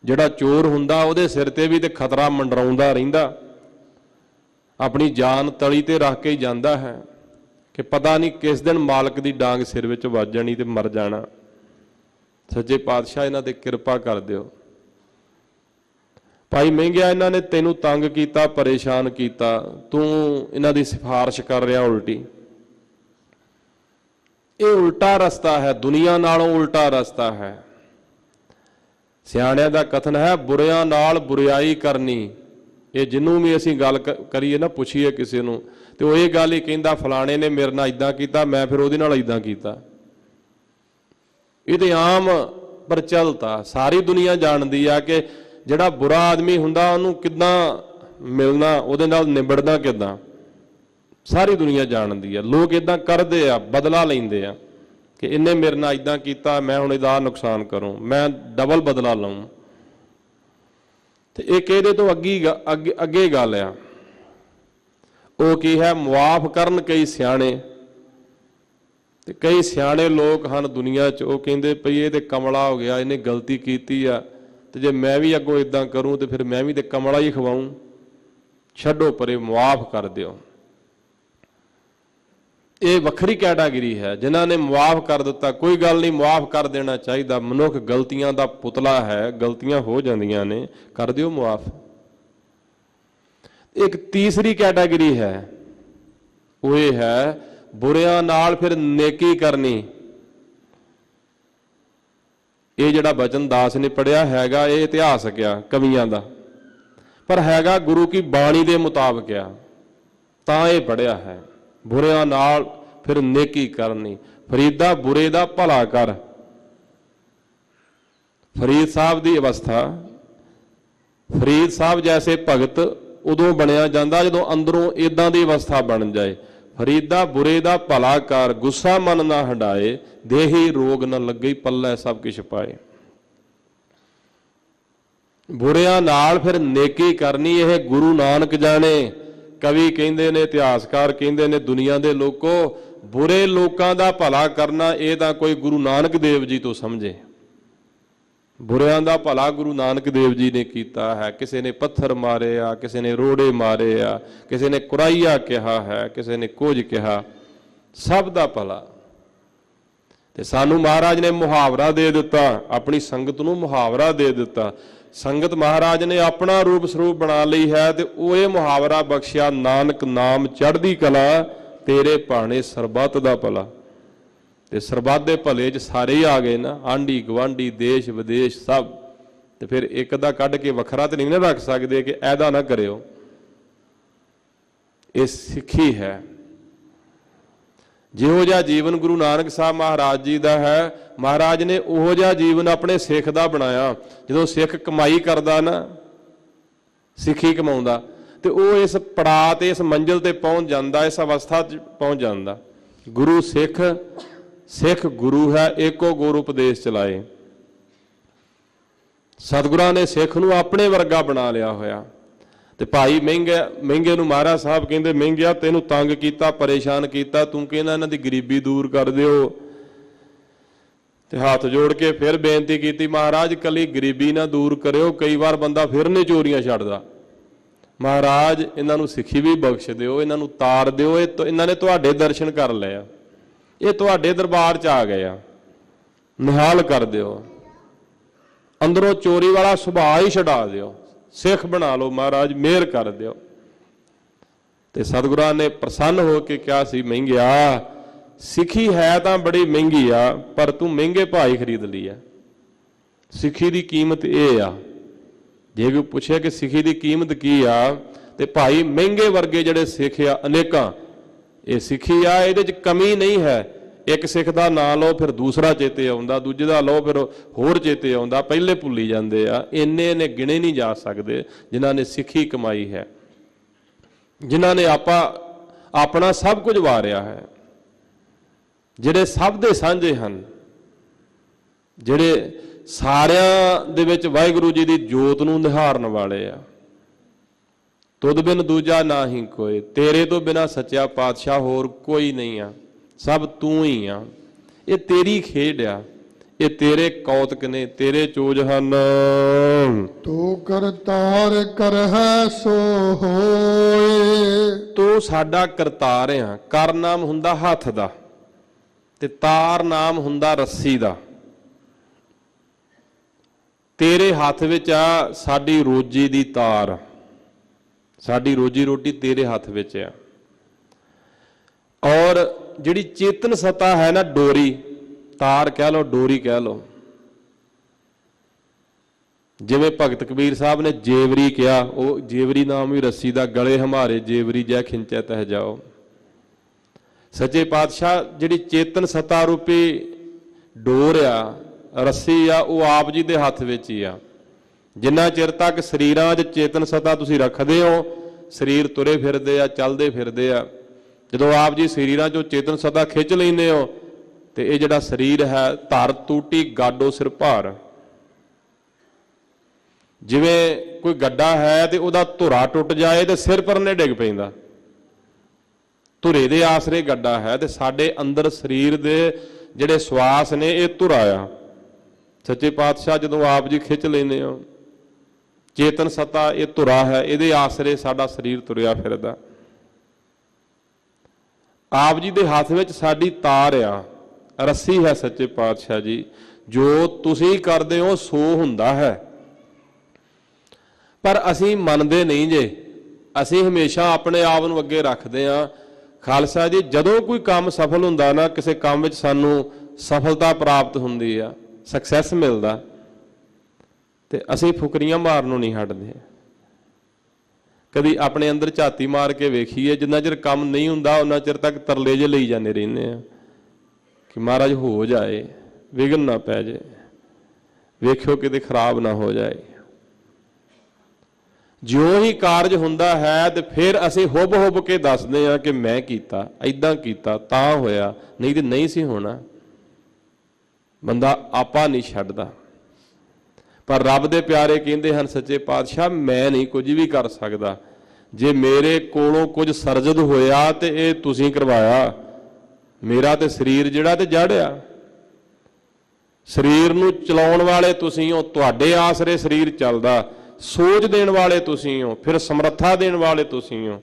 ਜਿਹੜਾ ਚੋਰ ਹੁੰਦਾ ਉਹਦੇ ਸਿਰ ਤੇ ਵੀ ਤੇ ਖਤਰਾ ਮੰਡਰਾਉਂਦਾ ਰਹਿੰਦਾ, ਆਪਣੀ ਜਾਨ ਤਲੀ ਤੇ ਰੱਖ ਕੇ ਹੀ ਜਾਂਦਾ ਹੈ ਕਿ ਪਤਾ ਨਹੀਂ ਕਿਸ ਦਿਨ ਮਾਲਕ ਦੀ ਡਾਂਗ ਸਿਰ ਵਿੱਚ ਵੱਜ ਜਾਣੀ ਤੇ ਮਰ ਜਾਣਾ। ਸੱਚੇ ਪਾਤਸ਼ਾਹ ਇਹਨਾਂ ਤੇ ਕਿਰਪਾ ਕਰ ਦਿਓ। ਭਾਈ ਮਹਿੰਗਿਆ ਇਹਨਾਂ ਨੇ ਤੈਨੂੰ ਤੰਗ ਕੀਤਾ, ਪਰੇਸ਼ਾਨ ਕੀਤਾ, ਤੂੰ ਇਹਨਾਂ ਦੀ ਸਿਫਾਰਿਸ਼ ਕਰ ਰਿਹਾ ਉਲਟੀ। ਇਹ ਉਲਟਾ ਰਸਤਾ ਹੈ, ਦੁਨੀਆ ਨਾਲੋਂ ਉਲਟਾ ਰਸਤਾ ਹੈ। ਸਿਆਣਿਆਂ ਦਾ ਕਥਨ ਹੈ, ਬੁਰਿਆਂ ਨਾਲ ਬੁਰਿਆਈ ਕਰਨੀ। ਇਹ ਜਿਹਨੂੰ ਵੀ ਅਸੀਂ ਗੱਲ ਕਰੀਏ ਨਾ, ਪੁੱਛੀਏ ਕਿਸੇ ਨੂੰ, ਤੇ ਉਹ ਇਹ ਗੱਲ ਹੀ ਕਹਿੰਦਾ, ਫਲਾਣੇ ਨੇ ਮੇਰੇ ਨਾਲ ਇਦਾਂ ਕੀਤਾ, ਮੈਂ ਫਿਰ ਉਹਦੇ ਨਾਲ ਇਦਾਂ ਕੀਤਾ। ਇਹ ਤੇ ਆਮ ਪ੍ਰਚਲਿਤ ਆ, ਸਾਰੀ ਦੁਨੀਆ ਜਾਣਦੀ ਆ ਕਿ ਜਿਹੜਾ ਬੁਰਾ ਆਦਮੀ ਹੁੰਦਾ ਉਹਨੂੰ ਕਿੱਦਾਂ ਮਿਲਣਾ, ਉਹਦੇ ਨਾਲ ਨਿਬੜਨਾ ਕਿੱਦਾਂ, ਸਾਰੀ ਦੁਨੀਆ ਜਾਣਦੀ ਆ। ਲੋਕ ਇਦਾਂ ਕਰਦੇ ਆ, ਬਦਲਾ ਲੈਂਦੇ ਆ ਕਿ ਇਹਨੇ ਮੇਰੇ ਨਾਲ ਇਦਾਂ ਕੀਤਾ, ਮੈਂ ਹੁਣ ਇਹਦਾ ਨੁਕਸਾਨ ਕਰੂੰ, ਮੈਂ ਡਬਲ ਬਦਲਾ ਲਵਾਂ। ਤੇ ਇੱਕ ਇਹਦੇ ਤੋਂ ਅੱਗੇ ਗੱਲ ਆ, ਉਹ ਕੀ ਹੈ, ਮੁਆਫ ਕਰਨ ਕਈ ਸਿਆਣੇ। ਤੇ ਕਈ ਸਿਆਣੇ ਲੋਕ ਹਨ ਦੁਨੀਆ 'ਚ, ਉਹ ਕਹਿੰਦੇ ਪਈ ਇਹ ਤੇ ਕਮਲਾ ਹੋ ਗਿਆ, ਇਹਨੇ ਗਲਤੀ ਕੀਤੀ ਆ, ਤੇ ਜੇ ਮੈਂ ਵੀ ਅੱਗੋਂ ਇਦਾਂ ਕਰੂੰ ਤੇ ਫਿਰ ਮੈਂ ਵੀ ਤੇ ਕਮਲਾ ਹੀ ਖਵਾਊਂ। ਛੱਡੋ ਪਰੇ, ਮੁਆਫ ਕਰ ਦਿਓ। ਇਹ ਵੱਖਰੀ ਕੈਟਾਗਰੀ ਹੈ ਜਿਨ੍ਹਾਂ ਨੇ ਮੁਆਫ ਕਰ ਦਿੱਤਾ। ਕੋਈ ਗੱਲ ਨਹੀਂ, ਮੁਆਫ ਕਰ ਦੇਣਾ ਚਾਹੀਦਾ। ਮਨੁੱਖ ਗਲਤੀਆਂ ਦਾ ਪੁਤਲਾ ਹੈ, ਗਲਤੀਆਂ ਹੋ ਜਾਂਦੀਆਂ ਨੇ, ਕਰ ਦਿਓ ਮੁਆਫ। ਇੱਕ ਤੀਸਰੀ ਕੈਟਾਗਰੀ ਹੈ, ਉਹ ਇਹ ਹੈ ਬੁਰਿਆਂ ਨਾਲ ਫਿਰ ਨੇਕੀ ਕਰਨੀ। ਇਹ ਜਿਹੜਾ ਬਚਨ ਦਾਸ ਨੇ ਪੜਿਆ ਹੈਗਾ, ਇਹ ਇਤਿਹਾਸਕ ਆ ਕਵੀਆਂ ਦਾ, ਪਰ ਹੈਗਾ ਗੁਰੂ ਕੀ ਬਾਣੀ ਦੇ ਮੁਤਾਬਕ ਆ, ਤਾਂ ਇਹ ਪੜਿਆ ਹੈ। ਬੁਰਿਆਂ ਨਾਲ ਫਿਰ ਨੇਕੀ ਕਰਨੀ। ਫਰੀਦਾ ਬੁਰੇ ਦਾ ਭਲਾ ਕਰ। ਫਰੀਦ ਸਾਹਿਬ ਦੀ ਅਵਸਥਾ, ਫਰੀਦ ਸਾਹਿਬ ਜੈਸੇ ਭਗਤ ਉਦੋਂ ਬਣਿਆ ਜਾਂਦਾ ਜਦੋਂ ਅੰਦਰੋਂ ਇਦਾਂ ਦੀ ਅਵਸਥਾ ਬਣ ਜਾਏ। ਫਰੀਦਾ ਬੁਰੇ ਦਾ ਭਲਾ ਕਰ, ਗੁੱਸਾ ਮਨ ਨਾ ਹੰਡਾਏ, ਦੇਹੀ ਰੋਗ ਨਾ ਲੱਗੇ, ਪੱਲੇ ਸਭ ਕੁਛ ਪਾਏ। ਬੁਰਿਆਂ ਨਾਲ ਫਿਰ ਨੇਕੀ ਕਰਨੀ, ਇਹ ਗੁਰੂ ਨਾਨਕ ਜਾਣੇ। ਕਵੀ ਕਹਿੰਦੇ ਨੇ, ਇਤਿਹਾਸਕਾਰ ਕਹਿੰਦੇ ਨੇ, ਦੁਨੀਆ ਦੇ ਲੋਕੋ, ਬੁਰੇ ਲੋਕਾਂ ਦਾ ਭਲਾ ਕਰਨਾ ਇਹ ਤਾਂ ਕੋਈ ਗੁਰੂ ਨਾਨਕ ਦੇਵ ਜੀ ਤੋਂ ਸਮਝੇ। ਬੁਰਿਆਂ ਦਾ ਭਲਾ ਗੁਰੂ ਨਾਨਕ ਦੇਵ ਜੀ ਨੇ ਕੀਤਾ ਹੈ। ਕਿਸੇ ਨੇ ਪੱਥਰ ਮਾਰੇ ਆ, ਕਿਸੇ ਨੇ ਰੋੜੇ ਮਾਰੇ ਆ, ਕਿਸੇ ਨੇ ਕੁਰਾਈਆ ਕਿਹਾ ਹੈ, ਕਿਸੇ ਨੇ ਕੁਝ ਕਿਹਾ, ਸਭ ਦਾ ਭਲਾ। ਤੇ ਸਾਨੂੰ ਮਹਾਰਾਜ ਨੇ ਮੁਹਾਵਰਾ ਦੇ ਦਿੱਤਾ, ਆਪਣੀ ਸੰਗਤ ਨੂੰ ਮੁਹਾਵਰਾ ਦੇ ਦਿੱਤਾ। ਸੰਗਤ ਮਹਾਰਾਜ ਨੇ ਆਪਣਾ ਰੂਪ ਸਰੂਪ ਬਣਾ ਲਈ ਹੈ, ਤੇ ਉਹ ਇਹ ਮੁਹਾਵਰਾ ਬਖਸ਼ਿਆ, ਨਾਨਕ ਨਾਮ ਚੜ੍ਹਦੀ ਕਲਾ, ਤੇਰੇ ਭਾਣੇ ਸਰਬੱਤ ਦਾ ਭਲਾ। ਤੇ ਸਰਬੱਤ ਦੇ ਭਲੇ 'ਚ ਸਾਰੇ ਹੀ ਆ ਗਏ ਨਾ, ਆਂਢੀ ਗੁਆਂਢੀ, ਦੇਸ਼ ਵਿਦੇਸ਼ ਸਭ। ਤੇ ਫਿਰ ਇੱਕ ਦਾ ਕੱਢ ਕੇ ਵੱਖਰਾ ਤੇ ਨਹੀਂ ਨਾ ਰੱਖ ਸਕਦੇ ਕਿ ਐਦਾ ਨਾ ਕਰਿਓ। ਇਹ ਸਿੱਖੀ ਹੈ। ਜਿਹੋ ਜਿਹਾ ਜੀਵਨ ਗੁਰੂ ਨਾਨਕ ਸਾਹਿਬ ਮਹਾਰਾਜ ਜੀ ਦਾ ਹੈ, ਮਹਾਰਾਜ ਨੇ ਉਹੋ ਜਿਹਾ ਜੀਵਨ ਆਪਣੇ ਸਿੱਖ ਦਾ ਬਣਾਇਆ। ਜਦੋਂ ਸਿੱਖ ਕਮਾਈ ਕਰਦਾ ਨਾ, ਸਿੱਖੀ ਕਮਾਉਂਦਾ, ਤੇ ਉਹ ਇਸ ਪੜਾਅ ਤੇ ਇਸ ਮੰਜ਼ਿਲ ਤੇ ਪਹੁੰਚ ਜਾਂਦਾ, ਇਸ ਅਵਸਥਾ 'ਚ ਪਹੁੰਚ ਜਾਂਦਾ। ਗੁਰੂ ਸਿੱਖ, ਸਿੱਖ ਗੁਰੂ ਹੈ, ਏਕੋ ਗੁਰ ਉਪਦੇਸ਼ ਚਲਾਏ। ਸਤਿਗੁਰਾਂ ਨੇ ਸਿੱਖ ਨੂੰ ਆਪਣੇ ਵਰਗਾ ਬਣਾ ਲਿਆ ਹੋਇਆ। ਤੇ ਭਾਈ ਮਹਿੰਗੇ ਨੂੰ ਮਹਾਰਾਜ ਸਾਹਿਬ ਕਹਿੰਦੇ, ਮਹਿੰਗਿਆ ਤੈਨੂੰ ਤੰਗ ਕੀਤਾ, ਪਰੇਸ਼ਾਨ ਕੀਤਾ, ਤੂੰ ਕਹਿੰਦਾ ਇਹਨਾਂ ਦੀ ਗਰੀਬੀ ਦੂਰ ਕਰ ਦਿਓ। ਤੇ ਹੱਥ ਜੋੜ ਕੇ ਫਿਰ ਬੇਨਤੀ ਕੀਤੀ, ਮਹਾਰਾਜ ਕੱਲੀ ਗਰੀਬੀ ਨਾ ਦੂਰ ਕਰਿਓ, ਕਈ ਵਾਰ ਬੰਦਾ ਫਿਰ ਨਹੀਂ ਚੋਰੀਆਂ ਛੱਡਦਾ। ਮਹਾਰਾਜ ਇਹਨਾਂ ਨੂੰ ਸਿੱਖੀ ਵੀ ਬਖਸ਼ ਦਿਓ, ਇਹਨਾਂ ਨੂੰ ਤਾਰ ਦਿਓ, ਇਹਨਾਂ ਨੇ ਤੁਹਾਡੇ ਦਰਸ਼ਨ ਕਰ ਲਏ ਆ, ਇਹ ਤੁਹਾਡੇ ਦਰਬਾਰ 'ਚ ਆ ਗਏ ਆ, ਨਿਹਾਲ ਕਰ ਦਿਓ, ਅੰਦਰੋਂ ਚੋਰੀ ਵਾਲਾ ਸੁਭਾਅ ਹੀ ਛਡਾ ਦਿਓ, ਸਿੱਖ ਬਣਾ ਲਓ, ਮਹਾਰਾਜ ਮਿਹਰ ਕਰ ਦਿਓ। ਤੇ ਸਤਿਗੁਰਾਂ ਨੇ ਪ੍ਰਸੰਨ ਹੋ ਕੇ ਕਿਹਾ ਸੀ, ਮਹਿੰਗਿਆ ਸਿੱਖੀ ਹੈ ਤਾਂ ਬੜੀ ਮਹਿੰਗੀ ਆ, ਪਰ ਤੂੰ ਮਹਿੰਗੇ ਭਾਅ ਖਰੀਦ ਲਈ ਆ। ਸਿੱਖੀ ਦੀ ਕੀਮਤ ਇਹ ਆ। ਜੇ ਕੋਈ ਪੁੱਛੇ ਕਿ ਸਿੱਖੀ ਦੀ ਕੀਮਤ ਕੀ ਆ, ਤੇ ਭਾਈ ਮਹਿੰਗੇ ਵਰਗੇ ਜਿਹੜੇ ਸਿੱਖ ਆ ਅਨੇਕਾਂ, ਇਹ ਸਿੱਖੀ ਆ, ਇਹਦੇ 'ਚ ਕਮੀ ਨਹੀਂ ਹੈ। ਇੱਕ ਸਿੱਖ ਦਾ ਨਾਂ ਲਓ ਫਿਰ ਦੂਸਰਾ ਚੇਤੇ ਆਉਂਦਾ, ਦੂਜੇ ਦਾ ਲਓ ਫਿਰ ਹੋਰ ਚੇਤੇ ਆਉਂਦਾ, ਪਹਿਲੇ ਭੁੱਲੀ ਜਾਂਦੇ ਆ। ਇੰਨੇ ਨੇ ਗਿਣੇ ਨਹੀਂ ਜਾ ਸਕਦੇ ਜਿਨ੍ਹਾਂ ਨੇ ਸਿੱਖੀ ਕਮਾਈ ਹੈ, ਜਿਨ੍ਹਾਂ ਨੇ ਆਪਣਾ ਸਭ ਕੁਝ ਵਾਰਿਆ ਹੈ, ਜਿਹੜੇ ਸਭ ਦੇ ਸਾਂਝੇ ਹਨ, ਜਿਹੜੇ ਸਾਰਿਆਂ ਦੇ ਵਿੱਚ ਵਾਹਿਗੁਰੂ ਜੀ ਦੀ ਜੋਤ ਨੂੰ ਨਿਹਾਰਨ ਵਾਲੇ ਆ। ਤੁਧ ਬਿਨ ਦੂਜਾ ਨਾ ਹੀ ਕੋਈ, ਤੇਰੇ ਤੋਂ ਬਿਨਾ ਸੱਚਾ ਪਾਤਸ਼ਾਹ ਹੋਰ ਕੋਈ ਨਹੀਂ ਆ, ਸਭ ਤੂੰ ਹੀ ਆ। ਇਹ ਤੇਰੀ ਖੇਡ ਆ, ਇਹ ਤੇਰੇ ਕੌਤਕ ਨੇ, ਤੇਰੇ ਚੋਜ ਹਨ। ਤੂੰ ਕਰਤਾਰ ਕਰਹਿ ਸੋ ਹੋਏ। ਤੂੰ ਸਾਡਾ ਕਰਤਾਰ ਆ। ਕਰ ਨਾਮ ਹੁੰਦਾ ਹੱਥ ਦਾ, ਤੇ ਤਾਰ ਨਾਮ ਹੁੰਦਾ ਰੱਸੀ ਦਾ। ਤੇਰੇ ਹੱਥ ਵਿੱਚ ਆ ਸਾਡੀ ਰੋਜੀ ਦੀ ਤਾਰ, ਸਾਡੀ ਰੋਜੀ ਰੋਟੀ ਤੇਰੇ ਹੱਥ ਵਿੱਚ ਆ। ਔਰ ਜਿਹੜੀ ਚੇਤਨ ਸਤਾ ਹੈ ਨਾ, ਡੋਰੀ, ਤਾਰ ਕਹਿ ਲਓ, ਡੋਰੀ ਕਹਿ ਲਓ। ਜਿਵੇਂ ਭਗਤ ਕਬੀਰ ਸਾਹਿਬ ਨੇ ਜੇਵਰੀ ਕਿਹਾ, ਉਹ ਜੇਵਰੀ ਨਾਮ ਵੀ ਰੱਸੀ ਦਾ, ਗਲੇ ਹਮਾਰੇ ਜੇਵਰੀ ਜੈ ਖਿੰਚੈ ਤਹਿ ਜਾਓ। ਸੱਚੇ ਪਾਤਸ਼ਾਹ ਜਿਹੜੀ ਚੇਤਨ ਸਤਾ ਰੂਪੀ ਡੋਰ ਆ, ਰੱਸੀ ਆ ਉਹ ਆਪ ਜੀ ਦੇ ਹੱਥ ਵਿੱਚ ਹੀ ਆ। ਜਿੰਨਾ ਚਿਰ ਤੱਕ ਸਰੀਰਾਂ 'ਚ ਚੇਤਨ ਸਤਾ ਤੁਸੀਂ ਰੱਖਦੇ ਹੋ, ਸਰੀਰ ਤੁਰੇ ਫਿਰਦੇ ਆ, ਚੱਲਦੇ ਫਿਰਦੇ ਆ। ਜਦੋਂ ਆਪ ਜੀ ਸਰੀਰਾਂ 'ਚੋਂ ਚੇਤਨ ਸਤਾ ਖਿੱਚ ਲੈਂਦੇ ਹੋ ਤੇ ਇਹ ਜਿਹੜਾ ਸਰੀਰ ਹੈ, ਧਰ ਟੂਟੀ ਗਾਡੋ ਸਿਰ ਭਾਰ। ਜਿਵੇਂ ਕੋਈ ਗੱਡਾ ਹੈ ਤੇ ਉਹਦਾ ਧੁਰਾ ਟੁੱਟ ਜਾਏ ਤੇ ਸਿਰ ਪਰਨੇ ਡਿੱਗ ਪੈਂਦਾ, ਧੁਰੇ ਦੇ ਆਸਰੇ ਗੱਡਾ ਹੈ। ਤੇ ਸਾਡੇ ਅੰਦਰ ਸਰੀਰ ਦੇ ਜਿਹੜੇ ਸਵਾਸ ਨੇ ਇਹ ਧੁਰਾ ਆ। ਸੱਚੇ ਪਾਤਸ਼ਾਹ ਜਦੋਂ ਆਪ ਜੀ ਖਿੱਚ ਲੈਂਦੇ ਹੋ, ਚੇਤਨ ਸਤਾ ਇਹ ਧੁਰਾ ਹੈ, ਇਹਦੇ ਆਸਰੇ ਸਾਡਾ ਸਰੀਰ ਤੁਰਿਆ ਫਿਰਦਾ। ਆਪ ਜੀ ਦੇ ਹੱਥ ਵਿੱਚ ਸਾਡੀ ਤਾਰ ਆ, ਰੱਸੀ ਹੈ ਸੱਚੇ ਪਾਤਸ਼ਾਹ ਜੀ। ਜੋ ਤੁਸੀਂ ਕਰਦੇ ਹੋ ਸੋ ਹੁੰਦਾ ਹੈ, ਪਰ ਅਸੀਂ ਮੰਨਦੇ ਨਹੀਂ ਜੇ। ਅਸੀਂ ਹਮੇਸ਼ਾ ਆਪਣੇ ਆਪ ਨੂੰ ਅੱਗੇ ਰੱਖਦੇ ਹਾਂ। ਖਾਲਸਾ ਜੀ, ਜਦੋਂ ਕੋਈ ਕੰਮ ਸਫਲ ਹੁੰਦਾ ਨਾ, ਕਿਸੇ ਕੰਮ ਵਿੱਚ ਸਾਨੂੰ ਸਫਲਤਾ ਪ੍ਰਾਪਤ ਹੁੰਦੀ ਆ, ਸਕਸੈਸ ਮਿਲਦਾ, ਤੇ ਅਸੀਂ ਫੁਕਰੀਆਂ ਮਾਰਨੋਂ ਨਹੀਂ ਹਟਦੇ। ਕਦੀ ਆਪਣੇ ਅੰਦਰ ਝਾਤੀ ਮਾਰ ਕੇ ਵੇਖੀਏ, ਜਿੰਨਾ ਚਿਰ ਕੰਮ ਨਹੀਂ ਹੁੰਦਾ ਉਹਨਾਂ ਚਿਰ ਤੱਕ ਤਰਲੇ ਜੇ ਲਈ ਜਾਂਦੇ ਰਹਿੰਦੇ ਆ ਕਿ ਮਹਾਰਾਜ ਹੋ ਜਾਏ, ਵਿਘਨ ਨਾ ਪੈ ਜਾਏ, ਵੇਖਿਓ ਕਿਤੇ ਖਰਾਬ ਨਾ ਹੋ ਜਾਏ। ਜਿਉਂ ਹੀ ਕਾਰਜ ਹੁੰਦਾ ਹੈ ਤੇ ਫਿਰ ਅਸੀਂ ਹੁੱਬ ਕੇ ਦੱਸਦੇ ਹਾਂ ਕਿ ਮੈਂ ਕੀਤਾ, ਐਦਾਂ ਕੀਤਾ ਤਾਂ ਹੋਇਆ, ਨਹੀਂ ਤੇ ਨਹੀਂ ਸੀ ਹੋਣਾ। ਬੰਦਾ ਆਪਾ ਨਹੀਂ ਛੱਡਦਾ। ਪਰ ਰੱਬ ਦੇ ਪਿਆਰੇ ਕਹਿੰਦੇ ਹਨ ਸੱਚੇ ਪਾਤਸ਼ਾਹ, ਮੈਂ ਨਹੀਂ ਕੁਝ ਵੀ ਕਰ ਸਕਦਾ। ਜੇ ਮੇਰੇ ਕੋਲੋਂ ਕੁਝ ਸਰਜਦ ਹੋਇਆ ਤੇ ਇਹ ਤੁਸੀਂ ਕਰਵਾਇਆ। ਮੇਰਾ ਤੇ ਸਰੀਰ ਜਿਹੜਾ ਤੇ ਜੜ ਆ, ਸਰੀਰ ਨੂੰ ਚਲਾਉਣ ਵਾਲੇ ਤੁਸੀਂ ਹੋ, ਤੁਹਾਡੇ ਆਸਰੇ ਸਰੀਰ ਚੱਲਦਾ। ਸੋਚ ਦੇਣ ਵਾਲੇ ਤੁਸੀਂ ਹੋ, ਫਿਰ ਸਮਰੱਥਾ ਦੇਣ ਵਾਲੇ ਤੁਸੀਂ ਹੋ।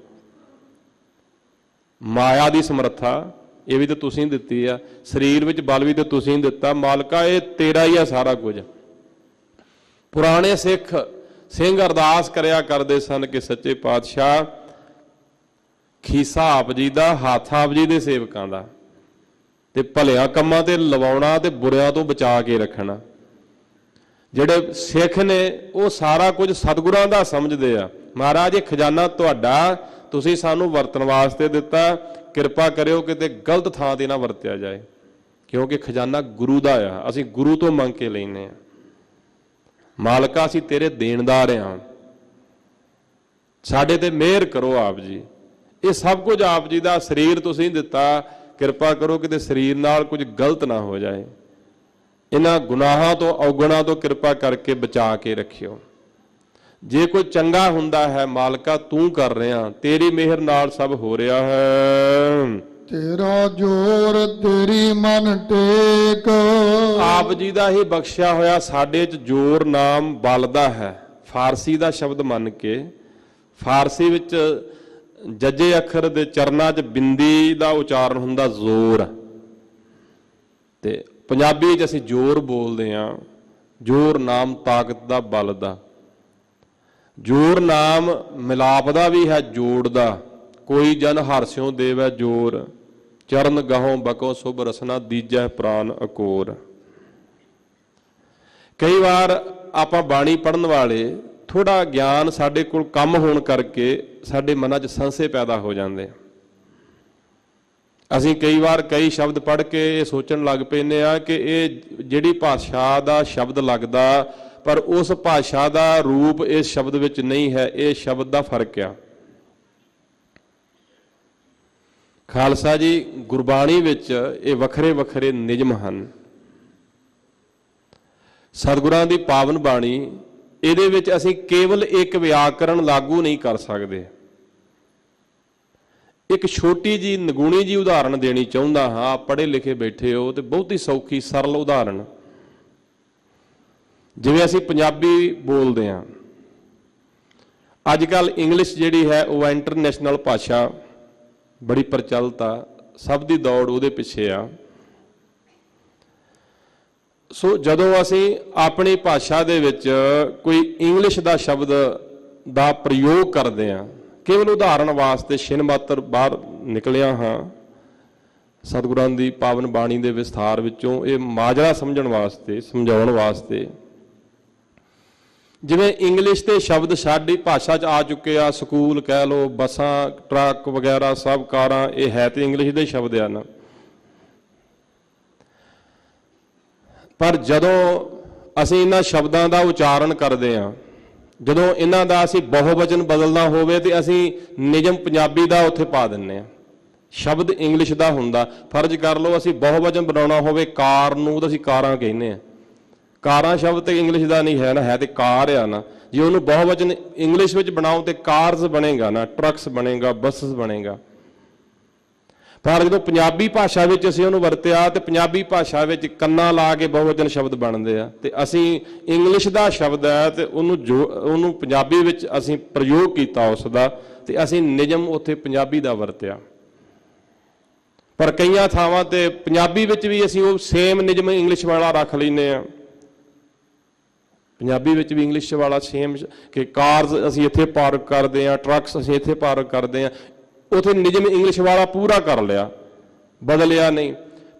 ਮਾਇਆ ਦੀ ਸਮਰੱਥਾ ਇਹ ਵੀ ਤਾਂ ਤੁਸੀਂ ਦਿੱਤੀ ਆ, ਸਰੀਰ ਵਿੱਚ ਬਲ ਵੀ ਤਾਂ ਤੁਸੀਂ ਦਿੱਤਾ। ਮਾਲਕਾ ਇਹ ਤੇਰਾ ਹੀ ਆ ਸਾਰਾ ਕੁਝ। ਪੁਰਾਣੇ ਸਿੰਘ ਅਰਦਾਸ ਕਰਿਆ ਕਰਦੇ ਸਨ ਕਿ ਸੱਚੇ ਪਾਤਸ਼ਾਹ, ਖੀਸਾ ਆਪ ਜੀ ਦਾ, ਹੱਥ ਆਪ ਜੀ ਦੇ ਸੇਵਕਾਂ ਦਾ, ਤੇ ਭਲਿਆਂ ਕੰਮਾਂ ਤੇ ਲਵਾਉਣਾ ਤੇ ਬੁਰਿਆਂ ਤੋਂ ਬਚਾ ਕੇ ਰੱਖਣਾ। ਜਿਹੜੇ ਸਿੱਖ ਨੇ ਉਹ ਸਾਰਾ ਕੁਝ ਸਤਿਗੁਰਾਂ ਦਾ ਸਮਝਦੇ ਆ। ਮਹਾਰਾਜ ਇਹ ਖਜ਼ਾਨਾ ਤੁਹਾਡਾ, ਤੁਸੀਂ ਸਾਨੂੰ ਵਰਤਣ ਵਾਸਤੇ ਦਿੱਤਾ, ਕਿਰਪਾ ਕਰਿਓ ਕਿਤੇ ਗਲਤ ਥਾਂ ਤੇ ਨਾ ਵਰਤਿਆ ਜਾਏ, ਕਿਉਂਕਿ ਖਜ਼ਾਨਾ ਗੁਰੂ ਦਾ ਆ, ਅਸੀਂ ਗੁਰੂ ਤੋਂ ਮੰਗ ਕੇ ਲੈਂਦੇ ਆ। ਮਾਲਕਾ ਅਸੀਂ ਤੇਰੇ ਦੇਣਦਾਰ ਹਾਂ, ਸਾਡੇ ਤੇ ਮਿਹਰ ਕਰੋ ਆਪ ਜੀ। ਇਹ ਸਭ ਕੁਝ ਆਪ ਜੀ ਦਾ, ਸਰੀਰ ਤੁਸੀਂ ਦਿੱਤਾ, ਕਿਰਪਾ ਕਰੋ ਕਿਤੇ ਸਰੀਰ ਨਾਲ ਕੁਝ ਗਲਤ ਨਾ ਹੋ ਜਾਏ। ਇਹਨਾਂ ਗੁਨਾਹਾਂ ਤੋਂ, ਔਗਣਾਂ ਤੋਂ ਕਿਰਪਾ ਕਰਕੇ ਬਚਾ ਕੇ ਰੱਖਿਓ। ਜੇ ਕੋਈ ਚੰਗਾ ਹੁੰਦਾ ਹੈ ਮਾਲਕਾ ਤੂੰ ਕਰ ਰਿਹਾ, ਤੇਰੀ ਮਿਹਰ ਨਾਲ ਸਭ ਹੋ ਰਿਹਾ ਹੈ। ਤੇਰਾ ਜੋਰ ਤੇਰੀ ਮਨ ਟੇਕ। ਆਪ ਜੀ ਦਾ ਹੀ ਬਖਸ਼ਿਆ ਹੋਇਆ ਸਾਡੇ 'ਚ ਜੋਰ ਨਾਮ ਬਲ ਦਾ ਹੈ। ਫਾਰਸੀ ਦਾ ਸ਼ਬਦ ਮੰਨ ਕੇ, ਫਾਰਸੀ ਵਿੱਚ ਜੱਜੇ ਅੱਖਰ ਦੇ ਚਰਨਾਂ 'ਚ ਬਿੰਦੀ ਦਾ ਉਚਾਰਨ ਹੁੰਦਾ ਜ਼ੋਰ, ਤੇ ਪੰਜਾਬੀ 'ਚ ਅਸੀਂ ਜ਼ੋਰ ਬੋਲਦੇ ਹਾਂ। ਜ਼ੋਰ ਨਾਮ ਤਾਕਤ ਦਾ, ਬਲ ਦਾ। ਜ਼ੋਰ ਨਾਮ ਮਿਲਾਪ ਦਾ ਵੀ ਹੈ, ਜੋੜ ਦਾ। ਕੋਈ ਜਨ ਹਰਸਿਓ ਦੇਵੈ ਜੋਰ, ਚਰਨ ਗਹੋਂ ਬਕੋ ਸੁਭ ਰਸਨਾ, ਦੀਜੈ ਪ੍ਰਾਨ ਅਕੋਰ। ਕਈ ਵਾਰ ਆਪਾਂ ਬਾਣੀ ਪੜ੍ਹਨ ਵਾਲੇ ਥੋੜਾ ਗਿਆਨ ਸਾਡੇ ਕੋਲ ਕਮ ਹੋਣ ਕਰਕੇ ਸਾਡੇ ਮਨਾਂ 'ਚ ਸੰਸ਼ੇ ਪੈਦਾ ਹੋ ਜਾਂਦੇ। ਅਸੀਂ ਕਈ ਵਾਰ ਕਈ ਸ਼ਬਦ ਪੜ੍ਹ ਕੇ ਇਹ ਸੋਚਣ ਲੱਗ ਪੈਂਦੇ ਆ ਕਿ ਇਹ ਜਿਹੜੀ ਭਾਸ਼ਾ ਦਾ ਸ਼ਬਦ ਲੱਗਦਾ, ਪਰ ਉਸ ਭਾਸ਼ਾ ਦਾ ਰੂਪ ਇਸ ਸ਼ਬਦ ਵਿੱਚ ਨਹੀਂ ਹੈ, ਇਹ ਸ਼ਬਦ ਦਾ ਫਰਕ ਆ। ਖਾਲਸਾ ਜੀ, ਗੁਰਬਾਣੀ ਵਿੱਚ ਇਹ ਵੱਖਰੇ ਵੱਖਰੇ ਨਿਯਮ ਹਨ। ਸਤਿਗੁਰਾਂ ਦੀ ਪਾਵਨ ਬਾਣੀ, ਇਹਦੇ ਵਿੱਚ ਅਸੀਂ ਕੇਵਲ ਇੱਕ ਵਿਆਕਰਣ ਲਾਗੂ ਨਹੀਂ ਕਰ ਸਕਦੇ। ਇੱਕ ਛੋਟੀ ਜੀ ਨਿਗੂਣੀ ਜੀ ਉਦਾਹਰਣ ਦੇਣੀ ਚਾਹੁੰਦਾ ਹਾਂ। ਪੜ੍ਹੇ ਲਿਖੇ ਬੈਠੇ ਹੋ ਤੇ ਬਹੁਤ ਹੀ ਸੌਖੀ ਸਰਲ ਉਦਾਹਰਣ। ਜਿਵੇਂ ਅਸੀਂ ਪੰਜਾਬੀ ਬੋਲਦੇ ਹਾਂ, ਅੱਜ ਕੱਲ੍ਹ ਇੰਗਲਿਸ਼ ਜਿਹੜੀ ਹੈ ਉਹ ਇੰਟਰਨੈਸ਼ਨਲ ਭਾਸ਼ਾ, ਬੜੀ ਪ੍ਰਚਲਿਤ ਆ, ਸਭ ਦੀ ਦੌੜ ਉਹਦੇ ਪਿੱਛੇ ਆ। ਸੋ ਜਦੋਂ ਅਸੀਂ ਆਪਣੀ ਭਾਸ਼ਾ ਦੇ ਵਿੱਚ ਕੋਈ ਇੰਗਲਿਸ਼ ਦਾ ਸ਼ਬਦ ਦਾ ਪ੍ਰਯੋਗ ਕਰਦੇ ਹਾਂ, ਕੇਵਲ ਉਦਾਹਰਣ ਵਾਸਤੇ ਛਿਨ ਮਾਤਰ ਬਾਹਰ ਨਿਕਲਿਆ ਹਾਂ ਸਤਿਗੁਰਾਂ ਦੀ ਪਾਵਨ ਬਾਣੀ ਦੇ ਵਿਸਥਾਰ ਵਿੱਚੋਂ, ਇਹ ਮਾਜਰਾ ਸਮਝਣ ਵਾਸਤੇ, ਸਮਝਾਉਣ ਵਾਸਤੇ। ਜਿਵੇਂ ਇੰਗਲਿਸ਼ ਦੇ ਸ਼ਬਦ ਸਾਡੀ ਭਾਸ਼ਾ 'ਚ ਆ ਚੁੱਕੇ ਆ, ਸਕੂਲ ਕਹਿ ਲਓ, ਬੱਸਾਂ, ਟਰੱਕ ਵਗੈਰਾ ਸਭ, ਕਾਰਾਂ, ਇਹ ਹੈ ਤੇ ਇੰਗਲਿਸ਼ ਦੇ ਸ਼ਬਦ ਹਨ। पर जदों ਅਸੀਂ ਇਹਨਾਂ ਸ਼ਬਦਾਂ ਦਾ ਉਚਾਰਨ ਕਰਦੇ ਹਾਂ, ਜਦੋਂ ਇਹਨਾਂ ਦਾ ਅਸੀਂ ਬਹੁਵਚਨ ਬਦਲਣਾ ਹੋਵੇ ਤੇ ਅਸੀਂ ਨਿਯਮ ਪੰਜਾਬੀ ਦਾ ਉੱਥੇ ਪਾ ਦਿੰਦੇ ਹਾਂ। ਸ਼ਬਦ ਇੰਗਲਿਸ਼ ਦਾ ਹੁੰਦਾ, ਫਰਜ਼ ਕਰ ਲਓ ਅਸੀਂ ਬਹੁਵਚਨ ਬਣਾਉਣਾ ਹੋਵੇ ਕਾਰ ਨੂੰ ਤਾਂ ਅਸੀਂ ਕਾਰਾਂ ਕਹਿੰਦੇ ਹਾਂ। ਕਾਰਾਂ ਸ਼ਬਦ ਤੇ ਇੰਗਲਿਸ਼ ਦਾ ਨਹੀਂ ਹੈ ਨਾ, ਹੈ ਤੇ ਕਾਰ ਆ ਨਾ। ਜੇ ਉਹਨੂੰ ਬਹੁਵਚਨ ਇੰਗਲਿਸ਼ ਵਿੱਚ ਬਣਾਓ ਤੇ ਕਾਰਸ ਬਣੇਗਾ ਨਾ, ਟਰੱਕਸ ਬਣੇਗਾ, ਬੱਸਸ ਬਣੇਗਾ। पर जो पंजाबी भाषा में असीं उहनूं वरतिया तो पंजाबी भाषा में कन्ना ला के बहुवचन शब्द बनते हैं, तो असीं इंग्लिश का शब्द है तो उन्होंने पंजाबी में असीं प्रयोग किया उसका, तो असीं निजम उत्थे पंजाबी का वरतिया। पर कई थावां ते पंजाबी में भी असीं वो सेम निजम इंग्लिश वाला रख लैंदे आ। पंजाबी में भी इंग्लिश वाला सेम कि कार्स असीं इत्थे पार्क करते हैं, ट्रक्स असीं इत्थे पार्क करते हैं, उथे निजम इंग्लिश वाला पूरा कर लिया, बदलिया नहीं।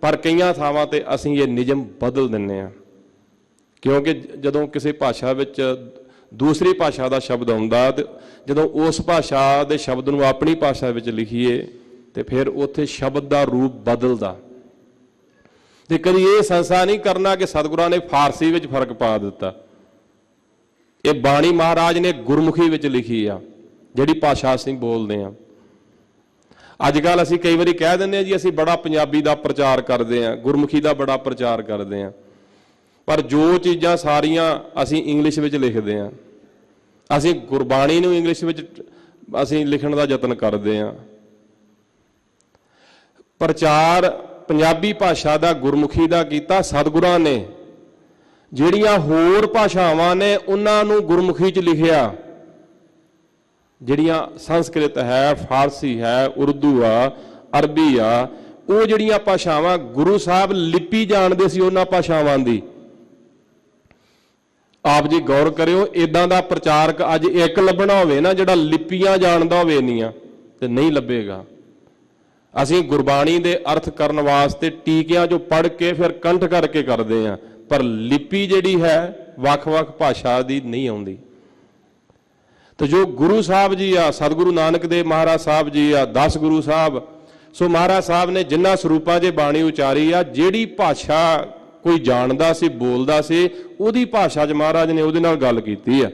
पर कई थावां ते असीं ये निजम बदल दिंदे आ, क्योंकि जदों किसी भाषा विच दूसरी भाषा का शब्द आउंदा ते जदों उस भाषा के शब्द नूं अपनी भाषा विच लिखीए तो फिर उत्थे शब्द का रूप बदलदा। ते कदी ये संसा नहीं करना कि सतगुरां ने फारसी विच फर्क पा दिता। ये बाणी महाराज ने गुरमुखी विच लिखी आ, जिहड़ी भाषा असीं बोलदे आ। अजकल असीं कई बारी कह दिंदे जी असीं बड़ा पंजाबी का प्रचार करते हैं, गुरमुखी का बड़ा प्रचार करते हैं, पर जो चीज़ां सारियां असीं इंग्लिश विच लिखते हैं, असीं गुरबाणी नूं इंग्लिश विच असीं लिखण दा यतन करते हैं। प्रचार पंजाबी भाषा का गुरमुखी का कीता सतगुरां ने, जिहड़ियां होर भाषावां ने उन्हां नूं गुरमुखी च लिखिया। जिहड़ियां संस्कृत है, फारसी है, उर्दू आ, अरबी आ, वो जिहड़ियां भाषावां गुरु साहब लिपि जाणदे सी उन्हां भाषावां दी। आप जी गौर करियो, इदां दा प्रचारक अज एक लभना होवे ना जिहड़ा लिपियां जाणदा होवे नहीं ते नहीं लभेगा। असीं गुरबाणी दे अर्थ करन वास्ते टीकियां जो पढ़ के फिर कंठ करके करदे आ, पर लिपि जिहड़ी है वख-वख भाषा दी नहीं आउंदी। तो जो गुरु साहब जी आ, सतगुरु नानक देव महाराज साहब जी आ, 10 गुरु साहब, सो महाराज साहब ने जिन्ना स्वरूपां च बाणी उचारी आ, जिहड़ी भाषा कोई जानदा सी बोलदा सी उहदी भाषा च महाराज ने उहदे नाल गल कीती आ।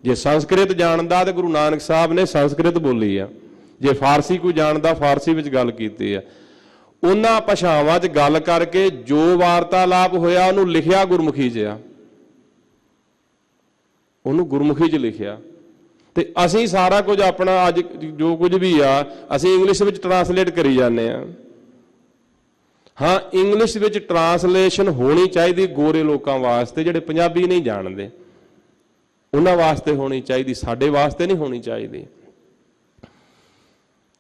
जे संस्कृत जानदा तो गुरु नानक साहब ने संस्कृत बोली आ, जे फारसी कोई जानदा फारसी विच गल कीती आ। उन्हां भाषावां च गल करके जो वार्तालाप होया उहनूं लिखिया गुरमुखी च आ, उहनूं गुरमुखी च लिखिया। तो असीं सारा कुछ अपना अज जो कुछ भी आ असीं इंग्लिश विच ट्रांसलेट करी जाने आ। हाँ, इंग्लिश विच ट्रांसलेशन होनी चाहिए गोरे लोगों वास्ते जिहड़े पंजाबी नहीं जानते, उन्हां वास्ते होनी चाहिए, साडे वास्ते नहीं होनी चाहिए।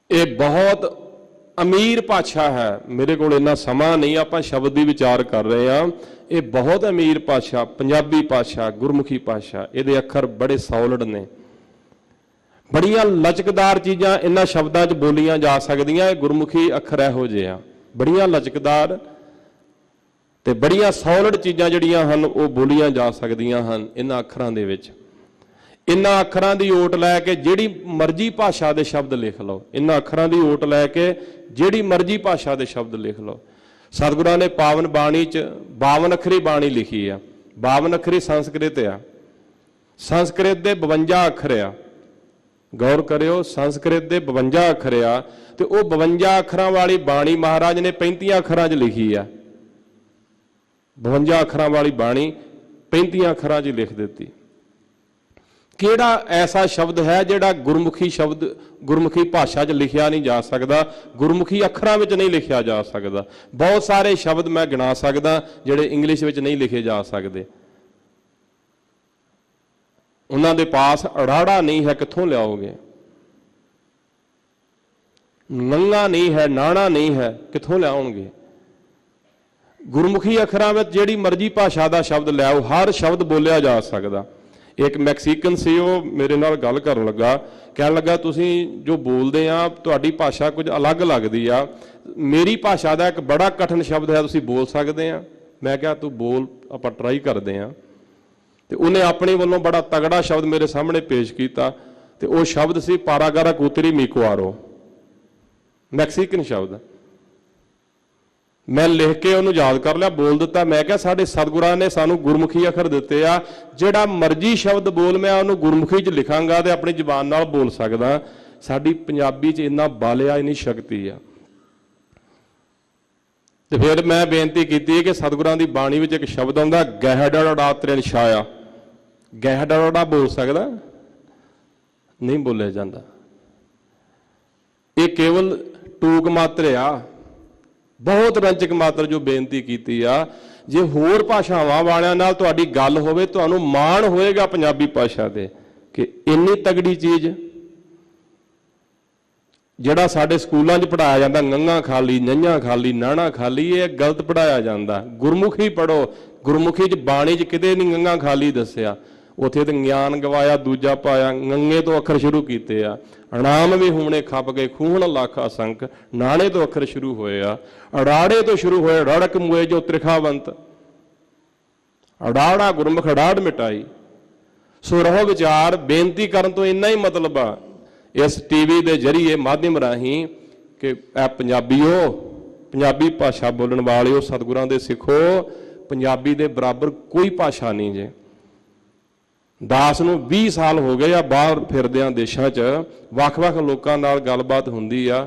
ये बहुत अमीर भाषा है, मेरे को इन्ना समा नहीं, आप शब्द की विचार कर रहे हैं। ये बहुत अमीर भाषा पंजाबी भाषा, गुरमुखी भाषा, ये अखर बड़े सौलड़ ने, बड़ियां लचकदार चीज़ां इन्हां शब्दां च बोलियां जा सकदियां। गुरमुखी अखर इहो जिहे आ, बड़ियां लचकदार ते बड़ियां सौलड़ चीज़ां जिहड़ियां हन वो बोलियां जा सकदियां हन इन्हां अखरां दे विच। इन्हां अखरां दी ओट लैके जिहड़ी मर्जी भाषा दे शब्द लिख लो, इन्हां अखरां दी ओट लैके जिहड़ी मर्जी भाषा दे शब्द लिख लो। सतगुरां ने पावन बाणी च 52 अखरी बाणी लिखी आ। 52 अखरी संस्कृत आ, संस्कृत दे 52 अखर आ। गौर करियो, संस्कृत के 52 अखर आ, तो वह 52 अखरां वाली बाणी महाराज ने 35 अखरां च लिखी आ। 52 अखरां वाली बाणी 35 अखरां च लिख दी। किहड़ा ऐसा शब्द है जिहड़ा गुरमुखी शब्द गुरमुखी भाषा च लिखिया नहीं जा सकता, गुरमुखी अखरां विच नहीं लिखिया जा सकता। बहुत सारे शब्द मैं गिना सकदा जिहड़े इंग्लिश विच नहीं लिखे जा सकते। उन्होंने पास अड़ाड़ा नहीं है, कित्थों लियाओगे? नंगा नहीं है, नाना नहीं है, कित्थों लियाओगे? गुरमुखी अखरां विच जिहड़ी मर्जी भाषा का शब्द लियाओ, हर शब्द बोलिया जा सकता। एक मैक्सीकन सी वो मेरे नाल गल करन लगा, कहन लगा तुसीं जो बोलदे आ तुहाडी भाषा कुछ अलग लगदी आ, मेरी भाषा का एक बड़ा कठिन शब्द है, तुसीं बोल सकदे आ? मैं कहा तू बोल, आपां ट्राई करदे आ। तो उन्हें अपने वालों बड़ा तगड़ा शब्द मेरे सामने पेश किया, तो वह शब्द सी पारागारा कूतरी मीकुआरो, मैक्सीकन शब्द। मैं लिख के उन्होंने याद कर लिया, बोल दिता। मैं क्या साडे सतगुरां ने सानू गुरमुखी अखर दिते आ, जिहड़ा मर्जी शब्द बोल मैं उन्होंने गुरमुखी च लिखांगा ते अपनी जबान नाल बोल सकदा। साडी पंजाबी च इन्ना बालिया, इन्नी शक्ति आ। ते फिर मैं बेनती की कि सतगुरां दी बाणी विच एक शब्द आउंदा, गहड़ड़ा त्रिन छाया। गहड़ड़ा बोल सकदा? नहीं बोलिया जांदा। ये केवल टूक मात्र आ, बहुत रंचक मात्र जो बेनती की आ। जे होर भाषावां वालियां नाल तुहाडी गल होवे, तुहानूं माण होएगा पंजाबी भाषा ते कि इन्नी तगड़ी चीज़ जिहड़ा साडे स्कूलों च पढ़ाया जाता, गंगा खाली, नइयां खाली, नाणा खाली, ये गलत पढ़ाया जाता। गुरमुखी पढ़ो, गुरमुखी च बाणी च किते नहीं गंगा खाली दसिया। उत्थे तो ज्ञान गवाया, दूजा पाया, गंगे तो अखर शुरू किए आ। अणाम भी होने खप गए, खूहण लाखा संक, नाणे तो अखर शुरू होए आ। अड़ाड़े तो शुरू होए, रड़क मुए जो त्रिखावंत, अड़ाड़ा गुरमुख अड़ाड़ मिटाई। सो रहो विचार, बेनती करन तो इन्ना ही मतलब आ इस टीवी के जरिए माध्यम राही कि पंजाबीओ, पंजाबी भाषा बोलण वालिओ, सतगुरां दे सिखो, पंजाबी दे बराबर कोई भाषा नहीं जे। दास नूं 20 साल हो गए आ बाहर फिरदियां देशां च, वख-वख लोकां नाल गलबात हुंदी आ,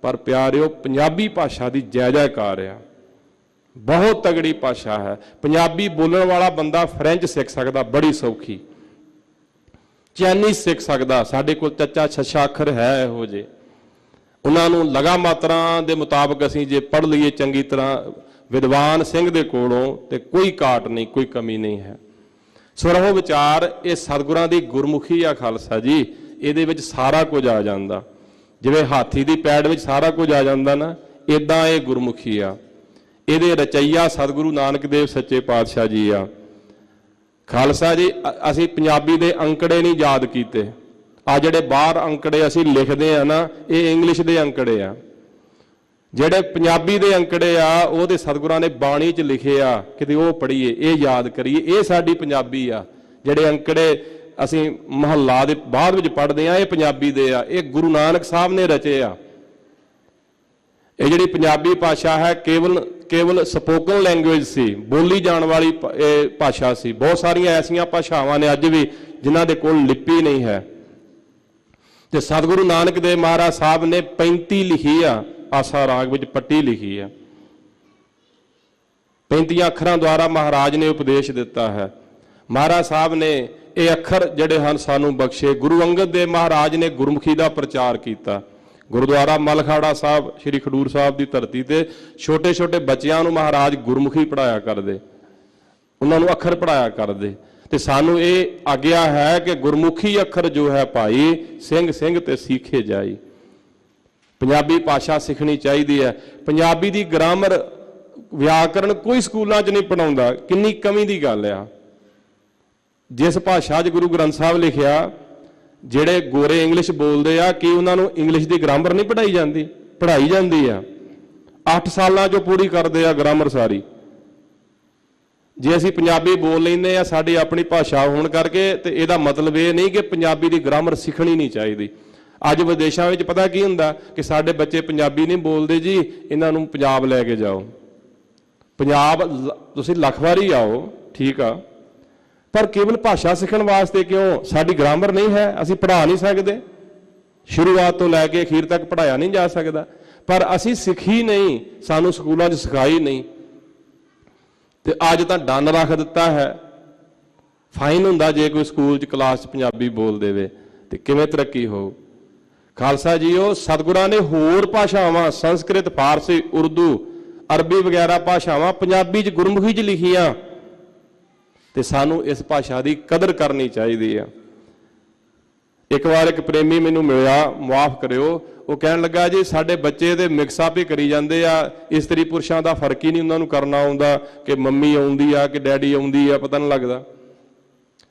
पर प्यारिओ पंजाबी भाषा दी जय जयकार आ। बहुत तगड़ी भाषा है। पंजाबी बोलण वाला बंदा फ्रेंच सीख सकदा, बड़ी सौखी। चैनीज सीख सकदा। साडे कोल चचा छछा अखर है इहो जे, उन्हां नूं लगा मात्रां दे मुताबक असीं जे पढ़ लईए चंगी तरह विद्वान सिंह दे कोलों ते कोई घाट नहीं, कोई कमी नहीं है। सो रहो विचार, ये सतगुरां दी गुरमुखी आ खालसा जी, इहदे विच सारा कुछ आ जांदा। जिवें हाथी दी पैड़ विच सारा कुछ आ जांदा ना, इदां ये गुरमुखी आ। इहदे रचैया सतगुरु नानक देव सच्चे पातशाह जी आ। खालसा जी, असीं पंजाबी दे अंकड़े नहीं याद कीते। आ जिहड़े बाहर अंकड़े असीं लिखदे आ ना, ये इंग्लिश दे अंकड़े आ। ਜਿਹੜੇ ਪੰਜਾਬੀ ਦੇ ਅੰਕੜੇ ਆ ਉਹ ਤੇ ਸਤਿਗੁਰਾਂ ਨੇ ਬਾਣੀ 'ਚ ਲਿਖੇ ਆ, ਕਿਤੇ ਉਹ ਪੜ੍ਹੀਏ, ਇਹ ਯਾਦ ਕਰੀਏ। ਇਹ ਸਾਡੀ ਪੰਜਾਬੀ ਆ। ਜਿਹੜੇ ਅੰਕੜੇ ਅਸੀਂ ਮਹੱਲਾ ਦੇ ਬਾਅਦ ਵਿੱਚ ਪੜ੍ਹਦੇ ਆ, ਇਹ ਪੰਜਾਬੀ ਦੇ ਆ। ਇਹ ਗੁਰੂ ਨਾਨਕ ਸਾਹਿਬ ਨੇ ਰਚੇ ਆ। ਇਹ ਜਿਹੜੀ ਪੰਜਾਬੀ ਭਾਸ਼ਾ ਹੈ ਕੇਵਲ ਸਪੋਕਨ ਲੈਂਗੁਏਜ ਸੀ, ਬੋਲੀ ਜਾਣ ਵਾਲੀ ਭਾਸ਼ਾ ਸੀ। ਬਹੁਤ ਸਾਰੀਆਂ ਐਸੀਆਂ ਭਾਸ਼ਾਵਾਂ ਨੇ ਅੱਜ ਵੀ ਜਿਨ੍ਹਾਂ ਦੇ ਕੋਲ ਲਿਪੀ ਨਹੀਂ ਹੈ। ਤੇ ਸਤਿਗੁਰੂ ਨਾਨਕ ਦੇਵ ਮਹਾਰਾਜ ਸਾਹਿਬ ਨੇ 35 ਲਿਖੀ ਆ, आसा राग विच पट्टी लिखी है। 35 अखरां द्वारा महाराज ने उपदेश दिता है। महाराज साहब ने ये अखर जिहड़े हन सानू बख्शे। गुरु अंगद देव महाराज ने गुरमुखी का प्रचार किया। गुरुद्वारा मलखाड़ा साहब श्री खडूर साहब की धरती ते छोटे छोटे बच्चों को महाराज गुरमुखी पढ़ाया करते, उन्होंने अखर पढ़ाया करते। ते सानू ये आग्या है कि गुरमुखी अखर जो है भाई सिंह सिंह ते सीखे जाई। पंजाबी भाषा सीखनी चाहिए है। पंजाबी की ग्रामर व्याकरण कोई स्कूलों च नहीं पढ़ाता, कितनी कमी की गल आ। जिस भाषा च गुरु ग्रंथ साहब लिखिया, जिहड़े गोरे इंग्लिश बोलते आ कि उन्होंने इंग्लिश की ग्रामर नहीं पढ़ाई जाती? पढ़ाई जाती है। 8 सालों जो पूरी करते आ ग्रामर सारी। जे असीं पंजाबी बोल लैंदे आ साडी अपनी भाषा होने करके, तो इहदा मतलब ये नहीं कि पंजाबी की ग्रामर सीखनी नहीं चाहिए। अज विदेशों में पता की हुंदा कि साडे बच्चे पंजाबी नहीं बोलते जी, इन्हां नूं पंजाब लैके जाओ। पंजाब तुसीं लख वारी आओ, ठीक आ, पर केवल भाषा सीखण वास्ते क्यों? साडी ग्रामर नहीं है, असीं पढ़ा नहीं सकते। शुरुआत तो लैके अखीर तक पढ़ाया नहीं जा सकता, पर असीं सिखी नहीं, सानूं स्कूलों च सिखाई नहीं। ते अज तां डन रख दिता है, फाइन हुंदा जे कोई स्कूल च क्लास च पंजाबी बोल देवे, ते किवें तरक्की होऊ। खालसा जीओ, सतगुरां ने होर भाषावां संस्कृत, फारसी, उर्दू, अरबी वगैरह भाषावां पंजाबी च गुरमुखी च लिखियां, ते सानू इस भाषा की कदर करनी चाहिए। एक बार एक प्रेमी मैनू मिलिया, माफ करियो, वो कहन लगा जी साडे बच्चे तो मिक्सअप ही करी जाते आ, इस्त्री पुरुषों का फर्क ही नहीं उन्होंने करना आउंदा कि मम्मी आउंदी आ कि डैडी आउंदी आ, पता नहीं लगता।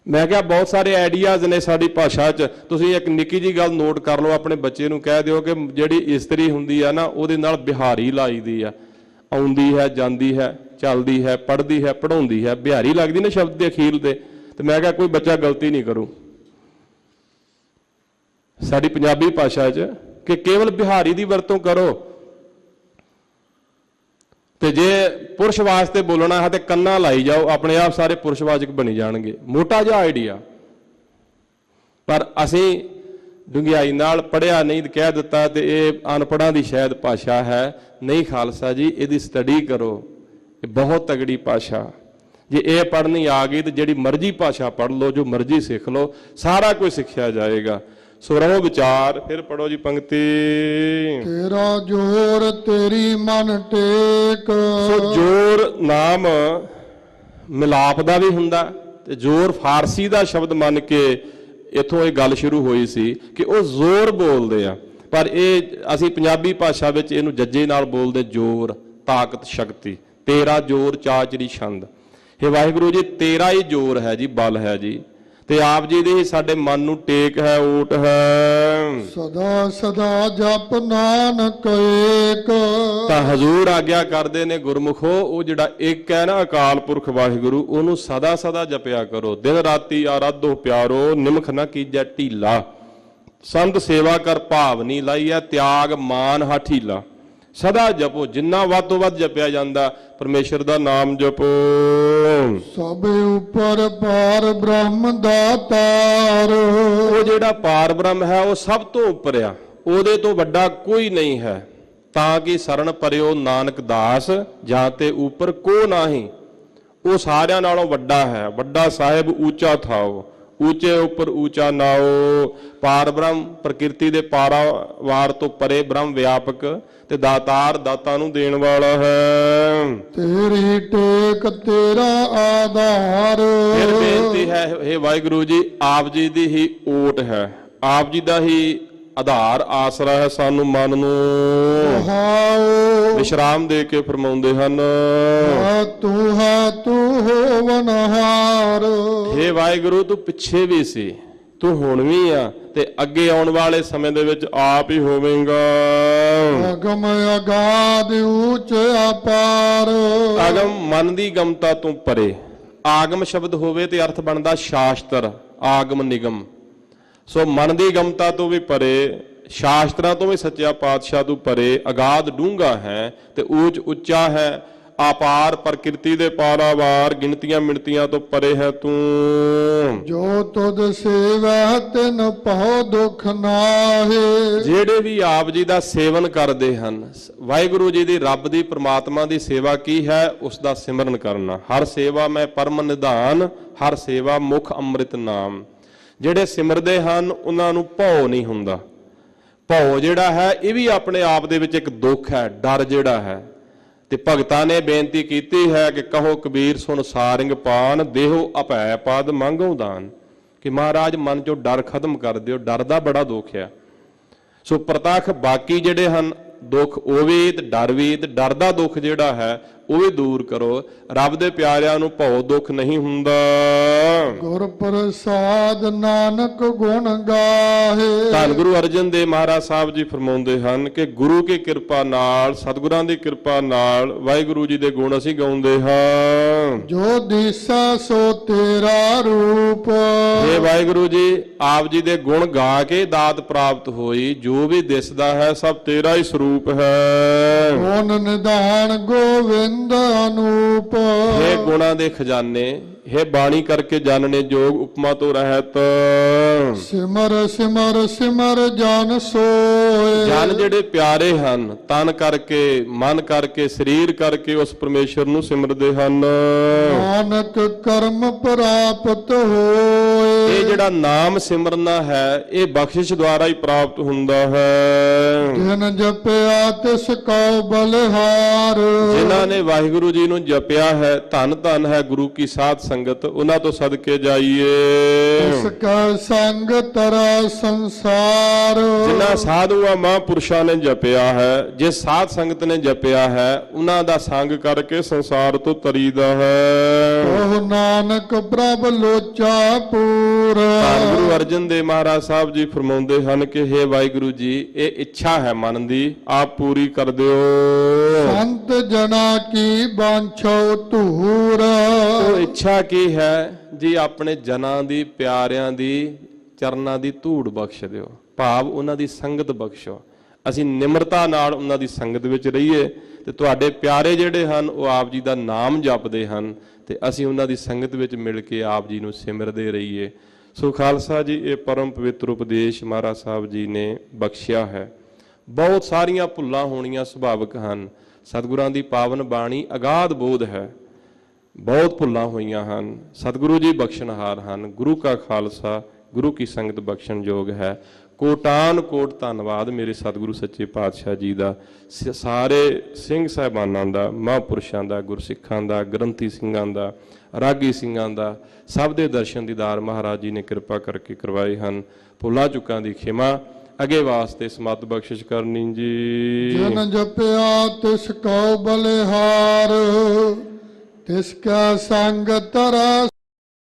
मैं क्या बहुत सारे आइडियाज़ ने साडी भाषा च। तुसीं एक निक्की जी गल नोट कर लो, अपने बच्चे नूं कह दिओ कि जिहड़ी इस्त्री हुंदी आ ना, उहदे नाल बिहारी लाई दी आ। आउंदी है, जांदी है, चलदी है, पढ़दी है, पढ़ाउंदी है, बिहारी लगदी ना शब्द दे अखीर दे। ते मैं क्या कोई बच्चा गलती नहीं करूं साडी पंजाबी भाषा च कि केवल बिहारी दी वरतों करो। ਤੇ ਜੇ ਪੁਰਸ਼ ਵਾਸਤੇ ਬੋਲਣਾ ਹੈ ਤੇ ਕੰਨਾਂ ਲਾਈ ਜਾਓ, ਆਪਣੇ ਆਪ ਸਾਰੇ ਪੁਰਸ਼ਵਾਚਕ ਬਣੀ ਜਾਣਗੇ। ਮੋਟਾ ਜਿਹਾ ਆਈਡੀਆ, ਪਰ ਅਸੀਂ ਡੂੰਘਾਈ ਨਾਲ ਪੜ੍ਹਿਆ ਨਹੀਂ, ਕਹਿ ਦਿੱਤਾ ਤੇ ਇਹ ਅਨਪੜ੍ਹਾਂ ਦੀ ਸ਼ਾਇਦ ਭਾਸ਼ਾ ਹੈ। ਨਹੀਂ ਖਾਲਸਾ ਜੀ, ਇਹਦੀ ਸਟੱਡੀ ਕਰੋ, ਇਹ ਬਹੁਤ ਤਗੜੀ ਭਾਸ਼ਾ। ਜੇ ਇਹ ਪੜ੍ਹਨੀ ਆ ਗਈ ਤੇ ਜਿਹੜੀ ਮਰਜ਼ੀ ਭਾਸ਼ਾ ਪੜ੍ਹ ਲਓ, ਜੋ ਮਰਜ਼ੀ ਸਿੱਖ ਲਓ, ਸਾਰਾ ਕੁਝ ਸਿੱਖਿਆ ਜਾਏਗਾ। ਸੋ ਰਹੋ ਵਿਚਾਰ। ਫਿਰ ਪੜੋ ਜੀ ਪੰਕਤੀ। ਤੇਰਾ ਜੋਰ ਤੇਰੀ ਮਨ ਟੇਕ। ਸੋ ਜੋਰ ਨਾਮ ਮਿਲਾਪ ਦਾ ਵੀ ਹੁੰਦਾ, ਤੇ ਜੋਰ ਫਾਰਸੀ ਦਾ ਸ਼ਬਦ ਮੰਨ ਕੇ ਇੱਥੋਂ ਇਹ ਗੱਲ ਸ਼ੁਰੂ ਹੋਈ ਸੀ ਕਿ ਉਹ ਜ਼ੋਰ ਬੋਲਦੇ ਆ, ਪਰ ਇਹ ਅਸੀਂ ਪੰਜਾਬੀ ਭਾਸ਼ਾ ਵਿੱਚ ਇਹਨੂੰ ਜੱਜੇ ਨਾਲ ਬੋਲਦੇ ਜੋਰ, ਤਾਕਤ, ਸ਼ਕਤੀ। ਤੇਰਾ ਜੋਰ ਚਾਚਰੀ ਛੰਦ। हे ਵਾਹਿਗੁਰੂ ਜੀ, ਤੇਰਾ ਹੀ ਜੋਰ ਹੈ ਜੀ, ਬਲ ਹੈ ਜੀ, ਤੇ ਆਪ ਜੀ ਦੀ ਹੀ ਸਾਡੇ ਮਨ ਨੂੰ ਟੇਕ ਹੈ, ਓਟ ਹੈ। ਸਦਾ ਸਦਾ ਜਪ ਨਾਨਕ ਏਕ। ਤਾਂ ਹਜ਼ੂਰ ਆਗਿਆ ਕਰਦੇ ਨੇ ਗੁਰਮੁਖੋ, ਉਹ ਜਿਹੜਾ ਇੱਕ ਹੈ ਨਾ ਅਕਾਲ ਪੁਰਖ ਵਾਹਿਗੁਰੂ, ਉਹਨੂੰ ਸਦਾ ਸਦਾ ਜਪਿਆ ਕਰੋ। ਦਿਨ ਰਾਤੀ ਆਰਾਧੋ ਪਿਆਰੋ, ਨਿਮਖ ਨਾ ਕੀਜੈ ਢੀਲਾ। ਸੰਤ ਸੇਵਾ ਕਰ ਭਾਵਨੀ ਲਾਈਐ, ਤਿਆਗ ਮਾਨ ਹਾਠੀਲਾ। ਸਦਾ ਜਪੋ, ਜਿੰਨਾ ਵੱਧ ਤੋਂ ਵੱਧ ਜਪਿਆ ਜਾਂਦਾ ਪਰਮੇਸ਼ਰ ਦਾ ਨਾਮ ਜਪੋ। ਸਭ ਉੱਪਰ ਪਾਰ ਬ੍ਰਹਮ ਦਾਤਾਰ। ਉਹ ਜਿਹੜਾ ਪਾਰ ਬ੍ਰਹਮ ਹੈ ਉਹ ਸਭ ਤੋਂ ਉੱਪਰ ਆ, ਉਹਦੇ ਤੋਂ ਵੱਡਾ ਕੋਈ ਨਹੀਂ ਹੈ। ਤਾਂ ਕਿ ਸਰਣ ਪਰਿਓ ਨਾਨਕ ਦਾਸ, ਜਾਂ ਤੇ ਉੱਪਰ ਕੋ ਨਾਹੀ। ਉਹ ਸਾਰਿਆਂ ਨਾਲੋਂ ਵੱਡਾ ਹੈ। ਵੱਡਾ ਸਾਹਿਬ ਊਚਾ ਥਾਓ, ਊਚੇ ਉੱਪਰ ਊਚਾ ਨਾਓ। ਪਾਰ ਬ੍ਰਹਮ ਪ੍ਰਕਿਰਤੀ ਦੇ ਪਾਰਾਵਾਰ ਤੋਂ ਪਰੇ ਬ੍ਰਹਮ ਵਿਆਪਕ ਤੇ ਦਾਤਾਰ, ਦਾਤਾ ਨੂੰ ਦੇਣ ਵਾਲਾ ਹੈ। ਤੇਰੀ ਟੇਕ ਤੇਰਾ ਆਧਾਰ। ਫਿਰ ਬੇਨਤੀ ਹੈ, हे ਵਾਹਿਗੁਰੂ ਜੀ, ਆਪ ਜੀ ਦੀ ਹੀ ਓਟ ਹੈ, ਆਪ ਜੀ ਦਾ ਹੀ ਆਧਾਰ ਆਸਰਾ ਹੈ। ਸਾਨੂੰ ਮਨ ਨੂੰ ਹਾਉ ਵਿਸ਼ਰਾਮ ਦੇ ਕੇ ਫਰਮਾਉਂਦੇ ਹਨ, ਤੂੰ ਹੋਵਨਹਾਰ। हे ਵਾਹਿਗੁਰੂ, ਤੂੰ ਪਿੱਛੇ ਵੀ ਸੀ, ਤੂੰ ਹੁਣ ਵੀ ਆ, ਤੇ ਅੱਗੇ ਆਉਣ ਵਾਲੇ ਸਮੇਂ ਦੇ ਵਿੱਚ ਆਪ ਹੀ ਹੋਵੇਂਗਾ। ਅਗਮ ਅਗਾਧ ਉੱਚ ਅਪਾਰ। ਆਗਮ ਮਨ ਦੀ ਗਮਤਾ ਤੋਂ ਪਰੇ। ਆਗਮ ਸ਼ਬਦ ਹੋਵੇ ਤੇ ਅਰਥ ਬਣਦਾ ਸ਼ਾਸਤਰ, ਆਗਮ ਨਿਗਮ। ਸੋ ਮਨ ਦੀ ਗਮਤਾ ਤੋਂ ਵੀ ਪਰੇ, ਸ਼ਾਸਤਰਾਂ ਤੋਂ ਵੀ ਸੱਚਾ ਪਾਤਸ਼ਾਹ ਤੋਂ ਪਰੇ, ਅਗਾਧ ਡੂੰਘਾ ਹੈ ਤੇ ਉੱਚ ਉੱਚਾ ਹੈ, ਆਪਾਰ ਪ੍ਰਕਿਰਤੀ ਦੇ ਪਾਰਾਵਾਰ, ਗਿਣਤੀਆਂ ਮਿਣਤੀਆਂ ਤੋਂ ਪਰੇ ਹੈ ਤੂੰ। ਜੋ ਤੁਧ ਸੇਵੈ ਤਿਨ ਪਹੁ ਦੁਖ ਨਾਹੇ। ਜਿਹੜੇ ਵੀ ਆਪ ਜੀ ਦਾ ਸੇਵਨ ਕਰਦੇ ਹਨ, ਵਾਹਿਗੁਰੂ ਜੀ ਦੀ, ਰੱਬ ਦੀ, ਪ੍ਰਮਾਤਮਾ ਦੀ ਸੇਵਾ ਕੀ ਹੈ? ਉਸ ਦਾ ਸਿਮਰਨ ਕਰਨਾ। ਹਰ ਸੇਵਾ ਮੈਂ ਪਰਮ ਨਿਧਾਨ, ਹਰ ਸੇਵਾ ਮੁਖ ਅੰਮ੍ਰਿਤ ਨਾਮ। ਜਿਹੜੇ ਸਿਮਰਦੇ ਹਨ ਉਹਨਾਂ ਨੂੰ ਭਉ ਨਹੀਂ ਹੁੰਦਾ। ਭਉ ਜਿਹੜਾ ਹੈ ਇਹ ਵੀ ਆਪਣੇ ਆਪ ਦੇ ਵਿੱਚ ਇੱਕ ਦੁੱਖ ਹੈ, ਡਰ ਜਿਹੜਾ ਹੈ। ਤੇ ਭਗਤਾਂ ਨੇ ਬੇਨਤੀ ਕੀਤੀ ਹੈ ਕਿ ਕਹੋ ਕਬੀਰ ਸੁਣ ਸਾਰਿੰਗ ਪਾਨ, ਦੇਹੋ ਅਭੈ ਪਦ ਮੰਗੋ ਦਾਨ। ਕਿ ਮਹਾਰਾਜ ਮਨ ਚੋਂ ਡਰ ਖਤਮ ਕਰ ਦਿਓ, ਡਰ ਦਾ ਬੜਾ ਦੁੱਖ ਆ। ਸੋ ਪ੍ਰਤੱਖ ਬਾਕੀ ਜਿਹੜੇ ਹਨ ਦੁੱਖ, ਉਹ ਵੀ ਤੇ ਡਰ ਵੀ, ਤੇ ਡਰ ਦਾ ਦੁੱਖ ਜਿਹੜਾ ਹੈ ਉਹ ਵੀ ਦੂਰ ਕਰੋ। ਰੱਬ ਦੇ ਪਿਆਰਿਆਂ ਨੂੰ ਭਉ ਦੁੱਖ ਨਹੀਂ ਹੁੰਦਾ। ਗੁਰ ਪ੍ਰਸਾਦ ਨਾਨਕ ਗੁਣ ਗਾਹੇ। ਧੰਨ ਗੁਰੂ ਅਰਜਨ ਦੇਵ ਮਹਾਰਾਜ ਸਾਹਿਬ ਜੀ ਫਰਮਾਉਂਦੇ ਹਨ ਕਿ ਗੁਰੂ ਕੀ ਕਿਰਪਾ ਨਾਲ, ਸਤਿਗੁਰਾਂ ਦੀ ਕਿਰਪਾ ਨਾਲ ਵਾਹਿਗੁਰੂ ਜੀ ਦੇ ਗੁਣ ਅਸੀਂ ਗਾਉਂਦੇ ਹਾਂ। ਜੋ ਦਿਸਾ ਸੋ ਤੇਰਾ ਰੂਪ। ਇਹ ਵਾਹਿਗੁਰੂ ਜੀ, ਆਪ ਜੀ ਦੇ ਗੁਣ ਗਾ ਕੇ ਦਾਤ ਪ੍ਰਾਪਤ ਹੋਈ। ਜੋ ਵੀ ਦਿਸਦਾ ਹੈ ਸਭ ਤੇਰਾ ਹੀ ਸਰੂਪ ਹੈ। ਗੁਣ ਨਿਧਾਨ ਗੋਵਿੰਦ ਅਨੂਪ। ਇਹ ਗੁਣਾਂ ਦੇ ਖਜ਼ਾਨੇ, ਇਹ ਬਾਣੀ ਕਰਕੇ ਜਾਣਨੇ ਜੋਗ, ਉਪਮਾ ਤੋਂ ਰਹਿਤ। ਸਿਮਰ ਸਿਮਰ ਸਿਮਰ ਜਨ ਸੋਏ। ਜਨ ਜਿਹੜੇ ਪਿਆਰੇ ਹਨ, ਤਨ ਕਰਕੇ, ਮਨ ਕਰਕੇ, ਸਰੀਰ ਕਰਕੇ ਉਸ ਪਰਮੇਸ਼ਰ ਨੂੰ ਸਿਮਰਦੇ ਹਨ। ਨਾਨਕ ਕਰਮ ਪ੍ਰਾਪਤ ਹੋਏ। ਇਹ ਜਿਹੜਾ ਨਾਮ ਸਿਮਰਨਾ ਹੈ ਇਹ ਬਖਸ਼ਿਸ਼ ਦੁਆਰਾ ਹੀ ਪ੍ਰਾਪਤ ਹੁੰਦਾ ਹੈ। ਜਿਨ ਜਪਿਆ ਤਿਸ ਕਉ ਬਲਿਹਾਰ। ਜਿਨ੍ਹਾਂ ਨੇ ਵਾਹਿਗੁਰੂ ਜੀ ਨੂੰ ਜਪਿਆ ਹੈ, ਧੰਨ ਧੰਨ ਹੈ ਗੁਰੂ ਕੀ ਸਾਧ ਸੰਗਤ, ਉਹਨਾਂ ਤੋਂ ਸਦਕੇ ਜਾਈਏ। ਤਿਸ ਕਾ ਸੰਗ ਤਰਾ ਸੰਸਾਰ। ਜਿਨ੍ਹਾਂ ਸਾਧੂਆਂ ਮਹਾਂਪੁਰਸ਼ਾਂ ਨੇ ਜਪਿਆ ਹੈ, ਜਿਸ ਸਾਧ ਸੰਗਤ ਨੇ ਜਪਿਆ ਹੈ, ਉਹਨਾਂ ਦਾ ਸੰਗ ਕਰਕੇ ਸੰਸਾਰ ਤੋਂ ਤਰੀਦਾ ਹੈ। ਉਹ ਨਾਨਕ ਪ੍ਰਭ ਲੋਚਾ ਪੂਰ। ਧੰਨ ਗੁਰੂ ਅਰਜਨ ਦੇਵ ਮਹਾਰਾਜ ਸਾਹਿਬ ਜੀ ਫਰਮਾਉਂਦੇ ਹਨ ਕਿ हे ਵਾਹਿਗੁਰੂ ਜੀ, ਇਹ ਇੱਛਾ ਹੈ ਮਨ ਦੀ, ਆਪ ਪੂਰੀ ਕਰ ਦਿਓ। ਸੰਤ ਜਨਾ ਕੀ ਬਾਂਛੋ ਧੂਰ। ਉਹ ਇੱਛਾ ਕੀ ਹੈ ਜੀ? ਆਪਣੇ ਜਨਾਂ ਦੀ, ਪਿਆਰਿਆਂ ਦੀ ਚਰਨਾਂ ਦੀ ਧੂੜ ਬਖਸ਼ ਦਿਓ, ਭਾਵ ਉਹਨਾਂ ਦੀ ਸੰਗਤ ਬਖਸ਼ੋ। ਅਸੀਂ ਨਿਮਰਤਾ ਨਾਲ ਉਹਨਾਂ ਦੀ ਸੰਗਤ ਵਿੱਚ ਰਹੀਏ ਤੇ ਤੁਹਾਡੇ ਪਿਆਰੇ ਜਿਹੜੇ ਹਨ ਉਹ ਆਪ ਜੀ ਦਾ ਨਾਮ ਜਪਦੇ ਹਨ ਤੇ ਅਸੀਂ ਉਹਨਾਂ ਦੀ ਸੰਗਤ ਵਿੱਚ ਮਿਲ ਕੇ ਆਪ ਜੀ ਨੂੰ ਸਿਮਰਦੇ ਰਹੀਏ। ਸੋ ਖਾਲਸਾ ਜੀ, ਇਹ ਪਰਮ ਪਵਿੱਤਰ ਉਪਦੇਸ਼ ਮਹਾਰਾਜ ਸਾਹਿਬ ਜੀ ਨੇ ਬਖਸ਼ਿਆ ਹੈ। ਬਹੁਤ ਸਾਰੀਆਂ ਭੁੱਲਾਂ ਹੋਣੀਆਂ ਸੁਭਾਵਿਕ ਹਨ। ਸਤਿਗੁਰਾਂ ਦੀ ਪਾਵਨ ਬਾਣੀ ਅਗਾਧ ਬੋਧ ਹੈ, ਬਹੁਤ ਭੁੱਲਾਂ ਹੋਈਆਂ ਹਨ। ਸਤਿਗੁਰੂ ਜੀ ਬਖਸ਼ਣਹਾਰ ਹਨ। ਗੁਰੂ ਕਾ ਖਾਲਸਾ, ਗੁਰੂ ਕੀ ਸੰਗਤ ਬਖਸ਼ਣਯੋਗ ਹੈ। ਕੋਟਾਨ ਕੋਟ ਧੰਨਵਾਦ ਮੇਰੇ ਸਤਿਗੁਰੂ ਸੱਚੇ ਪਾਤਸ਼ਾਹ ਜੀ ਦਾ, ਸਾਰੇ ਸਿੰਘ ਸਾਹਿਬਾਨਾਂ ਦਾ, ਮਹਾਂਪੁਰਸ਼ਾਂ ਦਾ, ਗੁਰਸਿੱਖਾਂ ਦਾ, ਗ੍ਰੰਥੀ ਸਿੰਘਾਂ ਦਾ, ਰਾਗੀ ਸਿੰਘਾਂ ਦਾ, ਸਭ ਦੇ ਦਰਸ਼ਨ ਦੀਦਾਰ ਮਹਾਰਾਜ ਜੀ ਨੇ ਕਿਰਪਾ ਕਰਕੇ ਕਰਵਾਏ ਹਨ। ਭੁੱਲਾਂ ਚੁੱਕਾਂ ਦੀ ਖਿਮਾ, ਅੱਗੇ ਵਾਸਤੇ ਸਮਤ ਬਖਸ਼ਿਸ਼ ਕਰਨੀ ਜੀ। ਜਿਨ ਜਪਿਆ ਤਿਸ ਕਉ ਬਲਿਹਾਰ, ਤਿਸ ਕਾ ਸੰਗ ਤਰਾ